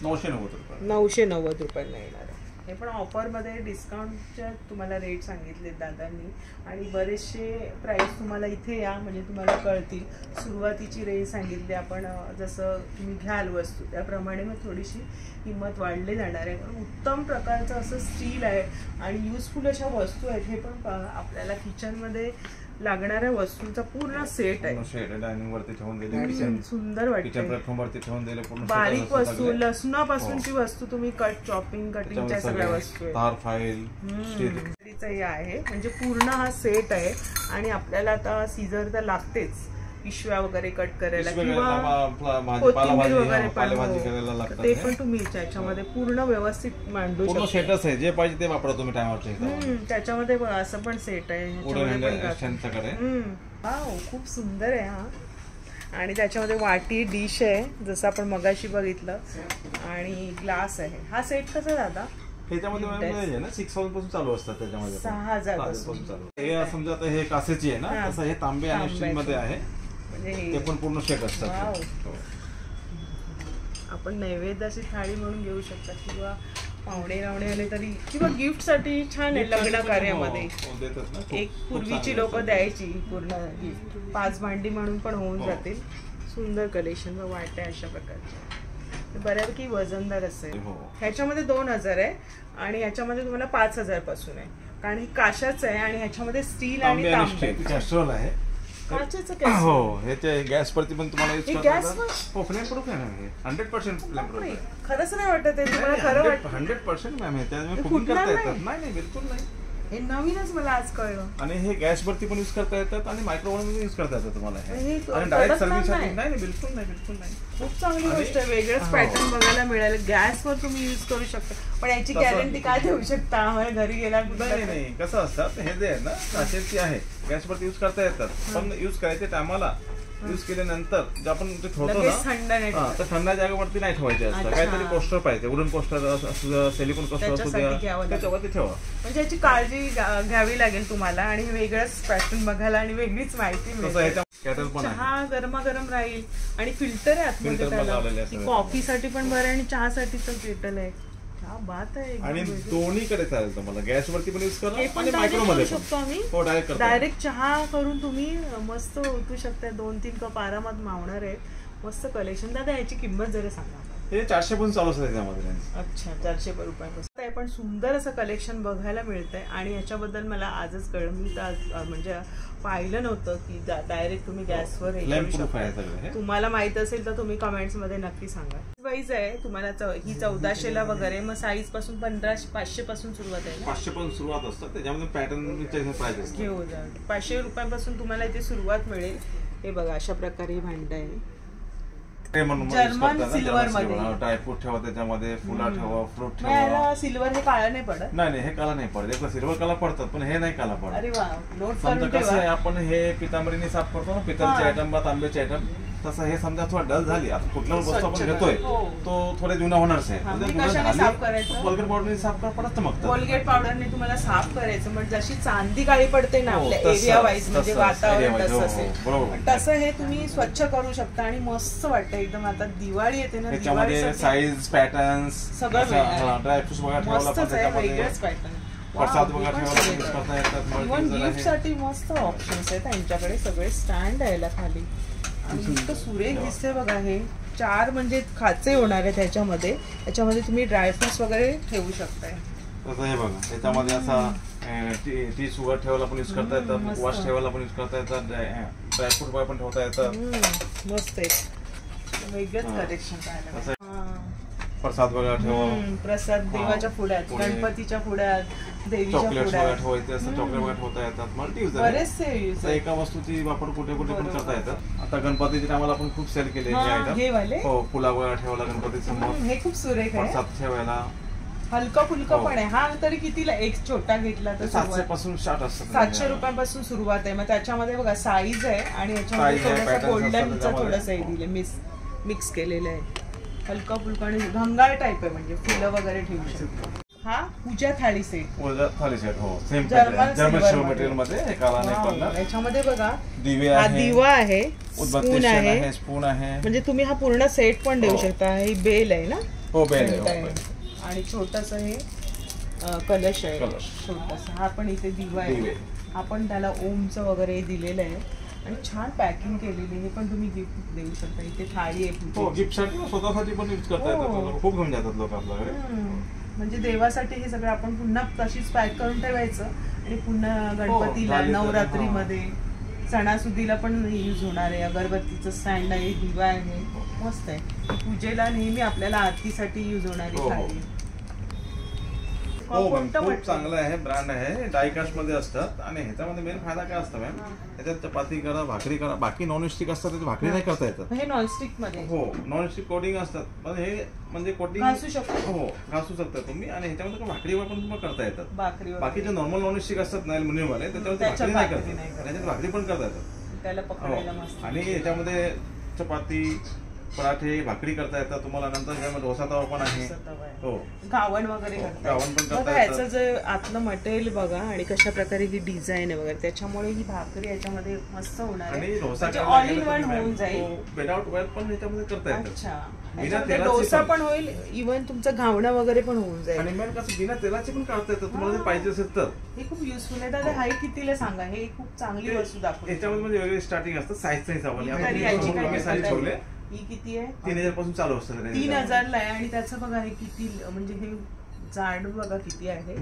990 रुपये. 990 रुपयाला येणार आहे. हे पण ऑफरमध्ये डिस्काउंटच्या तुम्हाला रेट सांगितले दादांनी. आणि बरेचसे प्राइस तुम्हाला इथे या म्हणजे तुम्हाला कळतील. सुरुवातीची रेंज सांगितली आपण. जसं तुम्ही घ्याल वस्तू त्याप्रमाणे मग थोडीशी किंमत वाढली जाणार आहे. पण उत्तम प्रकारचं असं स्टील आहे आणि युजफुल अशा वस्तू आहेत. हे पण आपल्याला किचनमध्ये लागणाऱ्या वस्तूंचा पूर्ण सेट आहे. डायनिंग वरती ठेवून दिले. सुंदर वाटतं. किचन प्लॅटफॉर्म वरती ठेवून दिले. पूर्ण बारीक वस्तू, लसणापासूनची वस्तू तुम्ही कटिंगच्या सगळ्या वस्तू आहेत. तार फाईल हे आहे म्हणजे पूर्ण हा सेट आहे. आणि आपल्याला आता सीझर तर लागतेच पिशव्या वगैरे कट करायला किंवा कोथिंबीर वगैरे पण ते पण तुम्ही त्याच्यामध्ये पूर्ण व्यवस्थित मांडू शकता. सेटच आहे. जे पाहिजे ते वापरा तुम्ही टायमावरच्या. त्याच्यामध्ये असं पण सेट आहे. खूप सुंदर आहे हा. आणि त्याच्यामध्ये वाटी डिश आहे जसं आपण मगाशी बघितलं. आणि ग्लास आहे. हा सेट कसा दादा? ह्याच्यामध्ये ना 6000 पासून चालू असतात. त्याच्यामध्ये 6000 पासून. हे समजा आता हे काचेची आहे ना, तसं हे तांबे आणि स्टील मध्ये आहे. ते पण पूर्ण सेट असतात. आपण नैवेद्याची थाळी म्हणून घेऊ शकता किंवा पाहुणे रावणे आले तरी किंवा गिफ्ट साठी छान आहे. लग्न कार्यामध्ये एक पूर्वीची लोक द्यायची पूर्ण गिफ्ट. 5 भांडी म्हणून पण होऊन जातील. सुंदर कलेक्शन वाटते अशा प्रकारचे. बऱ्यापैकी वजनदार असेल. ह्याच्यामध्ये 2000 आहे आणि ह्याच्यामध्ये तुम्हाला 5000 पासून आहे. कारण ही काशाच आहे आणि ह्याच्यामध्ये स्टील आणि तांबे कॅस्ट्रोल आहे. हो, ह्याच्या गॅस वरती पण तुम्हाला यूज करता. हो, फ्लेम प्रूफ आहे ना. 100% फ्लेम प्रूफ आहे. खरंच नाही वाटत आहे तुम्हाला? खरं वाटतं? 100% मॅम. त्यामुळे कुकिंग करता येतात. नाही बिलकुल नाही. हे नवीनच मला आज कळलं. आणि हे गॅस वरती पण यूज करता येतात आणि मायक्रोवेव्ह मध्ये यूज करता येतात तुम्हाला. आणि डायरेक्ट सर्व्हिस साठी नाही बिलकुल नाही. बिलकुल नाही. खूप चांगली गोष्ट आहे. वेगळंच पॅटर्न बघायला मिळालं. गॅसवर तुम्ही यूज करू शकता. पण याची गॅरंटी काय देऊ शकता आम्हाला घरी गेला? नाही. कसं असतं हे जे आहे ना काचेची आहे. गॅसवरती यूज करता येतात. पण यूज करायचे टायमाला यूज केल्यानंतर जे आपण ते ठेवतो ना तर थंड जागेवरती नाही ठेवायचे असतं. काहीतरी कोस्टर पाहिजे. वुडन कोस्टर असू, सिलिकॉन कोस्टर असू द्या, त्याच्यावरती ठेवा. म्हणजे याची काळजी घ्यावी लागेल तुम्हाला. आणि वेगळंच पॅटर्न बघायला आणि वेगळीच माहिती मिळेल. हा गरमागरम राहील. आणि फिल्टर आहे आतमध्ये. कॉफी साठी पण बरं आणि चहा साठी तर केटल आहे. बात आहे. आणि दोन्हीकडे चालेल तुम्हाला. गॅस वरती पण यूज करा आणि मायक्रो मध्ये शकतो आम्ही. डायरेक्ट चहा करून तुम्ही मस्त ओतू शकता. 2-3 कप आरामात मावणार आहे. मस्त कलेक्शन. दादा याची किंमत जरा सांगा. हे 400 पासून चालू असतं त्याच्यामध्ये. अच्छा, 400 रुपयापासून. पण सुंदर असं कलेक्शन बघायला मिळतंय. आणि याच्याबद्दल मला आजच कळलं. मी तर म्हणजे पाहिलं नव्हतं की डायरेक्ट तुम्ही गॅसवर हे करू शकता. तुम्हाला माहित असेल तर तुम्ही कमेंट्स मध्ये नक्की सांगा. वाईज आहे तुम्हाला ही 1400 वगैरे. मग साईज पासून 500 पासून सुरुवात आहे. 500 पासून सुरुवात असतात. त्याच्यामध्ये पॅटर्न प्राइस घेऊ जा. 500 रुपयांपासून तुम्हाला इथे सुरुवात मिळेल. हे बघा अशा प्रकारे भांड आहे. ते म्हणून जर्मन सिल्वर मध्ये ड्रायफ्रूट ठेवा, त्याच्यामध्ये फुला ठेवा, फ्रूट ठेवा. सिल्वर हे काळं नाही पडत? नाही हे काला नाही पडत. एक सिल्वर कलर पडतात पण हे नाही काला पडत. अरे वा, नोट समजा करून कसं आहे, आपण हे पितांबरीने साफ करतो ना, पितळचे आयटम बा तांब्याचे आयटम, तसं हे समजा थोडा डल झाली, आता कुठल्याही वस्तू आपण घेतोय तो थोडे जुना होणारच आहे. कोलगेट पावडरने साफ करा पडत. मग कोलगेट पावडरने तुम्हाला साफ करायचं, म्हणजे जशी चांदी काळी पडते ना आपल्या एरिया वाईज, म्हणजे वातावरण तसं असेल तसं हे तुम्ही स्वच्छ करू शकता आणि मस्त वाटतं एकदम. आता दिवाळी येते ना, त्याच्यामध्ये साईज पॅटर्न्स सगळं ड्रायफ्रुट्स बघा ठेवला, वेगळंच पॅटर्न. प्रसाद बघा ठेवला, इव्हन गिफ्ट साठी मस्त ऑप्शन्स आहेत त्यांच्याकडे. सगळे स्टँड आहे खाली आणि इतकं सुरेख दिसते बघा. हे 4 म्हणजे खाचे होणार आहे त्याच्यामध्ये. त्याच्यामध्ये तुम्ही ड्रायफ्रुट्स वगैरे ठेवू शकताय. तसं हे बघा, त्याच्यामध्ये असा टी शुगर ठेवायला पण यूज करता येतात, वॉश ठेवायला पण यूज करता येतात, ड्रायफ्रूट पण ठेवता येतात. मस्त आहे, वेगळंच कलेक्शन पाहायला. प्रसाद वगैरे ठेवा, प्रसाद देवाच्या पुढ्यात, गणपतीच्या पुढ्यात, देवीच्या पुढ्यात ठेवायचे असं चॉकलेट वगैरे ठेवता येतात. मल्टी यूज बरेचसे एका वस्तूची वापर कुठे कुठे पण करता येतात. आता गणपतीच्या टायमाला आपण खूप सेल केले हे आयटम. हो, फुला वगैरे ठेवला गणपती समोर, हे खूप सुरेख आहे. प्रसाद ठेवायला हलका फुलका पण आहे. हा तरी कितीला? एक छोटा घेतला तर 700 पासून स्टार्ट असतात. 700 रुपयांपासून सुरुवात आहे. मग त्याच्यामध्ये बघा साईज आहे आणि याच्यामध्ये गोल्डनचा थोडंसं दिले, मिक्स केलेलं आहे. हलका फुलका आणि घंगाळ टाईप आहे, म्हणजे फुलं वगैरे ठेवू शकतो. हा पूजा थाळी सेट, थाळी सेट. हो, सेम जर्मन सिल्वर मटेरियल मध्ये हे काला नाही पडणार. याच्यामध्ये बघा दिवे हा आहे, दिवा आहे, स्पून आहे, स्पून आहे. म्हणजे तुम्ही हा पूर्ण सेट पण देऊ शकता. ही बेल आहे ना? हो, बेल आहे. आणि छोटस हे कलश आहे, छोटासा. हा पण इथे दिवा आहे. आपण त्याला ओमचं वगैरे दिलेलं आहे आणि छान पॅकिंग केलेली. हे पण तुम्ही गिफ्ट देऊ शकता. इथे थाळी आहे, हो, गिफ्ट साठी स्वतःसाठी पण यूज करता येतात. खूप घेऊन जातात लोक आपल्याकडे. म्हणजे देवासाठी हे सगळं आपण पुन्हा तशीच पॅक करून ठेवायचं आणि पुन्हा गणपतीला, नवरात्रीमध्ये, सणासुदीला पण यूज होणार आहे. अगरबत्तीचं स्टँड आहे, दिवा आहे, मस्त आहे. पूजेला नेहमी आपल्याला आरतीसाठी यूज होणारी थाळी. खूप चांगलं आहे, ब्रँड आहे, डायकास्ट मध्ये असतात. आणि ह्याच्यामध्ये मेन फायदा काय असतो मॅम, त्याच्यात चपाती करा, भाकरी करा. बाकी नॉनस्टिक असतात त्याची भाकरी नाही करता येतात. हे नॉनस्टिक मध्ये, हो, नॉनस्टिक कोटिंग असतात. पण हे म्हणजे कोटिंग घासू शकतो. हो, घासू शकता तुम्ही. आणि ह्याच्यामध्ये भाकरीवर पण तुम्हाला करता येतात. बाकीचे नॉर्मल नॉनस्टिक असतात ना ॲल्युमिनियम वाले, त्याच्यामध्ये भाकरी नाही करतात, त्याच्यात भाकरी पण करता येतात. त्याला पकडायला मस्त. आणि याच्यामध्ये चपाती, पराठे, भाकरी करता येतात तुम्हाला. नंतर डोसा तवा पण आहे. हो, गावण वगैरे गावण पण करता येतात. याचं जे आतलं मटेरियल बघा आणि कशा प्रकारे ही डिझाईन आहे वगैरे, त्याच्यामुळे ही भाकरी याच्यामध्ये मस्त होणार आहे. ऑल इन वन होऊन जाईल. विदाउट ऑइल पण याच्यामध्ये करता येतात. अच्छा, डोसा पण होईल, इव्हन तुमचं घावणं वगैरे पण होऊन जाईल. आणि मेन कसं बिना तेलाचे पण करता येतात तुम्हाला जर पाहिजे असेल तर. हे खूप युजफुल आहे. दादा हाई कितीला सांगा? हे खूप चांगली वस्तू दाखवली. याच्यामध्ये म्हणजे वेगळे स्टार्टिंग असतं साईजच्या हिशोबाने. साईज ठेवले. ही किती आहे? 3000 पासून चालू असतं. 3000 ला आहे. आणि त्याचं बघा हे किती, म्हणजे हे जाड बघा किती आहे,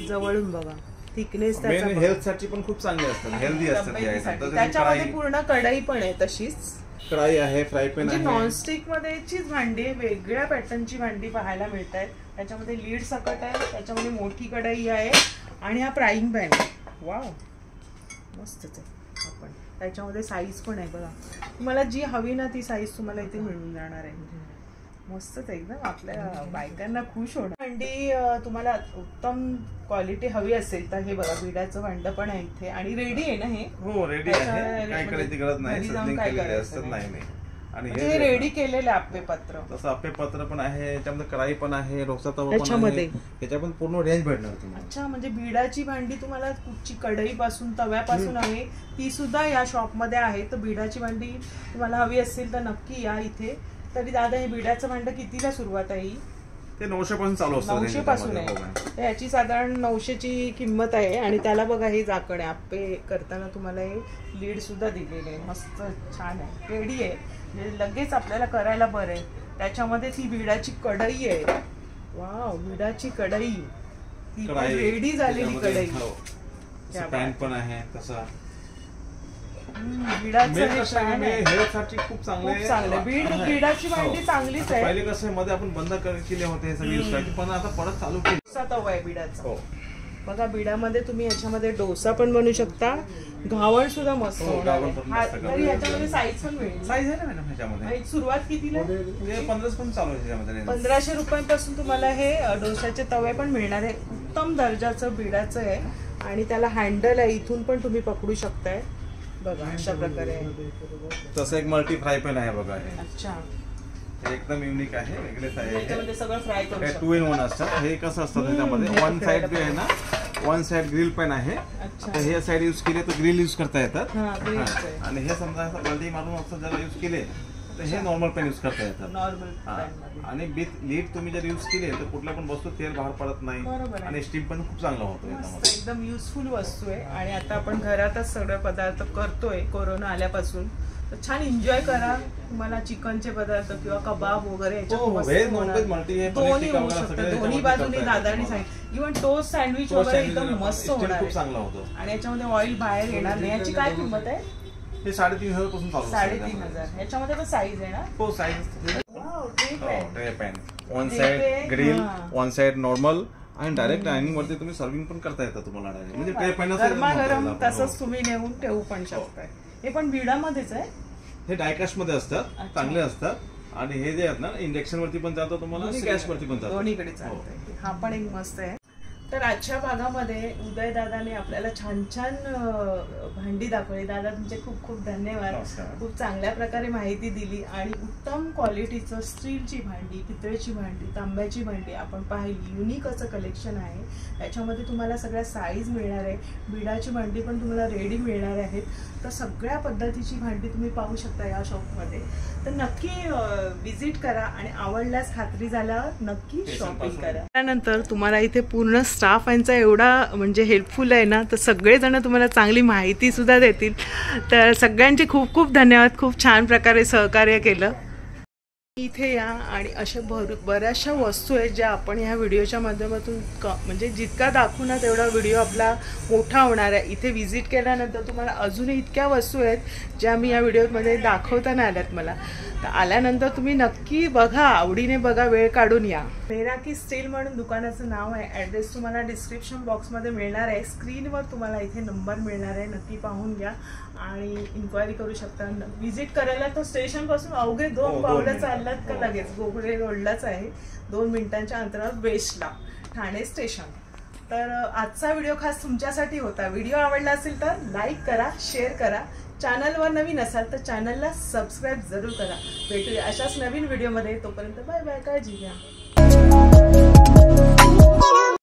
जवळून बघा थिकनेस. हेल्थ साठी पण खूप चांगले असतात, हेल्दी असतात. त्याच्यामध्ये पूर्ण कढई पण आहे, तशीच कढाई आहे, फ्राय पॅन आहे. नॉनस्टिक मध्येचीच भांडी, वेगळ्या पॅटर्नची भांडी पाहायला मिळत आहेत. त्याच्यामध्ये लीड सकट आहे, त्याच्यामध्ये मोठी कढई आहे आणि हा फ्राईंग पॅन आहे. वाव, मस्तच आहे. आपण त्याच्यामध्ये साईज पण आहे बघा, तुम्हाला जी हवी ना ती साईज तुम्हाला इथे मिळून जाणार आहे. मस्तच एकदम, आपल्या बायकांना खुश होणार. भांडी तुम्हाला उत्तम क्वालिटी हवी असेल तर हे बघा, बिडाचं भांड पण आहे इथे आणि रेडी आहे ना हे. हो, रेडी आहे, काय करायची गरज नाही. आणि हे रेडी केलेलं आप्पे पत्र, तसं आप्पे पत्र पण आहे. याच्यामध्ये कढाई पण आहे, डोसा तवा पण आहे. त्याच्यामध्ये पूर्ण रेंज भेटणार तुम्हाला. अच्छा, म्हणजे बिडाची भांडी तुम्हाला कुठची कढई पासून, तव्यापासून हवी ती सुद्धा या शॉप मध्ये आहे. तर बिडाची भांडी तुम्हाला हवी असेल तर नक्की या इथे. तरी दादा हे बिडाचं भांड कितीला सुरुवात आहे? ते 900 पासून चालू असतं. 900 पासून आहे. तर याची साधारण 900ची किंमत आहे. आणि त्याला बघा हे झाकण आहे, आप्पे करताना तुम्हाला हे लीड सुद्धा दिलेले आहे. मस्त छान आहे, रेडी आहे, म्हणजे लगेच आपल्याला करायला बरं आहे. त्याच्यामध्ये ती बिडाची कढई आहे. वाव, बिडाची कढई, ती पण रेडी झालेली कढई. पॅन पण आहे तसा. हेल्थसाठी खूप चांगलं. बिडाची भांडी चांगलीच आहे. पहिले कसं मध्ये आपण बंद केले होते हे सगळे यूज करायचे, पण आता परत चालू केली. तवा आहे बिडाचा. बघा बीडामध्ये तुम्ही याच्यामध्ये डोसा पण बनवू शकता, घावण सुद्धा मस्त होणार आहे. तरी याच्यामध्ये साईज पण मिळेल. साईज आहे ना मॅडम ह्याच्यामध्ये. सुरुवात कितीला? 15 पण चालू आहे ह्याच्यामध्ये. 1500 रुपयांपासून तुम्हाला हे डोशाचे तवे पण मिळणार आहे. उत्तम दर्जाचं बीडाचं आहे आणि त्याला हँडल आहे, इथून पण तुम्ही पकडू शकताय. बघा अशा प्रकारे. तसं एक मल्टी फ्राय पॅन आहे बघा हे. अच्छा, एकदम युनिक आहे, वेगळेच आहे. याच्यामध्ये सगळं फ्राय करू शकता. 2 in 1 असतात. हे कसं असतं त्याच्यामध्ये वन साइड जे आहे ना, वन साइड ग्रिल पॅन आहे. आता हे साइड यूज केले तर ग्रिल यूज करता येतात. आणि हे समजा वरती मारून असं जर यूज केले तर हे नॉर्मल पॅन यूज करता येतात. नॉर्मल. आणि विथ लीड तुम्ही जर यूज केले तर कुठल्या पण वस्तू तेल बाहेर पडत नाही आणि स्टीम पण खूप चांगला होतो. एकदम युजफुल वस्तू आहे. आणि आता आपण घरातच सगळे पदार्थ करतोय कोरोना आल्यापासून, तर छान एन्जॉय करा. तुम्हाला चिकनचे पदार्थ किंवा कबाब वगैरे दोन्ही होऊ शकतात. दोन्ही बाजूने दादानी सांगितलं. इव्हन टोस्ट सँडविच वगैरे एकदम मस्त होणार खूप चांगला होतो. आणि याच्यामध्ये ऑइल बाहेर येणार नाही. याची काय किंमत आहे? हे 3,500 पासून चालू. 3,500. याच्यामध्ये पण साईज आहे ना? हो size. Tray pan, one side grill, one side normal आणि डायरेक्ट डायनिंग वरती तुम्ही सर्विंग पण करता येतं तुम्हाला डायरेक्ट. म्हणजे ट्रे पॅन गरमागरम तसंच तुम्ही नेऊन ठेवू पण शकताय. हे पण बीडामध्येच आहे. हे डायकास्ट मध्ये असतात, चांगले असतात. आणि हे जे आहेत ना इंडक्शन वरती पण जातो तुम्हाला आणि गॅस वरती पण जातो, दोन्हीकडे चालतंय. हा पण एक मस्त आहे. तर आजच्या भागामध्ये उदय दादाने आपल्याला छान छान भांडी दाखवली. दादा तुमचे खूप खूप धन्यवाद. खूप चांगल्या प्रकारे माहिती दिली आणि उत्तम क्वालिटीचं स्टीलची भांडी, पितळेची भांडी, तांब्याची भांडी आपण पाहिली. युनिक असं कलेक्शन आहे. याच्यामध्ये तुम्हाला सगळ्या साईज मिळणार आहे. बिडाची भांडी पण तुम्हाला रेडी मिळणार आहेत. तर सगळ्या पद्धतीची भांडी तुम्ही पाहू शकता या शॉपमध्ये. तर नक्की विजिट करा आणि आवडल्यास खात्री झाल्यावर नक्की शॉपिंग करा. त्यानंतर तुम्हाला इथे पूर्ण स्टाफ यांचा एवढा म्हणजे हेल्पफुल आहे ना, तर सगळेजण तुम्हाला चांगली माहिती सुद्धा देतील. तर सगळ्यांचे खूप खूप धन्यवाद. खूप छान प्रकारे सहकार्य केलं. इथे या आणि अशा बऱ्याचशा वस्तू आहेत ज्या आपण ह्या व्हिडिओच्या माध्यमातून म्हणजे जितका दाखवू ना तेवढा व्हिडिओ आपला मोठा होणार आहे. इथे व्हिजिट केल्यानंतर तुम्हाला अजूनही इतक्या वस्तू आहेत ज्या मी या व्हिडिओमध्ये दाखवता नाही आल्यात मला. तर आल्यानंतर तुम्ही नक्की बघा, आवडीने बघा, वेळ काढून या. मेराकी स्टील म्हणून दुकानाचं नाव आहे. ॲड्रेस तुम्हाला डिस्क्रिप्शन बॉक्समध्ये मिळणार आहे. स्क्रीनवर तुम्हाला इथे नंबर मिळणार आहे. नक्की पाहून घ्या आणि इन्क्वायरी करू शकता. व्हिजिट करायला तर स्टेशनपासून अवघे 2 पावलं चाललात का लगेच गोगडे रोडलाच आहे. 2 मिनिटांच्या अंतरावर वेस्टला ठाणे स्टेशन. तर आजचा व्हिडिओ खास तुमच्यासाठी होता. व्हिडिओ आवडला असेल तर लाईक करा, शेअर करा. चॅनलवर नवीन असाल तर चॅनलला सबस्क्राईब जरूर करा. भेटूया अशाच नवीन व्हिडिओमध्ये. तोपर्यंत बाय बाय, काळजी घ्या.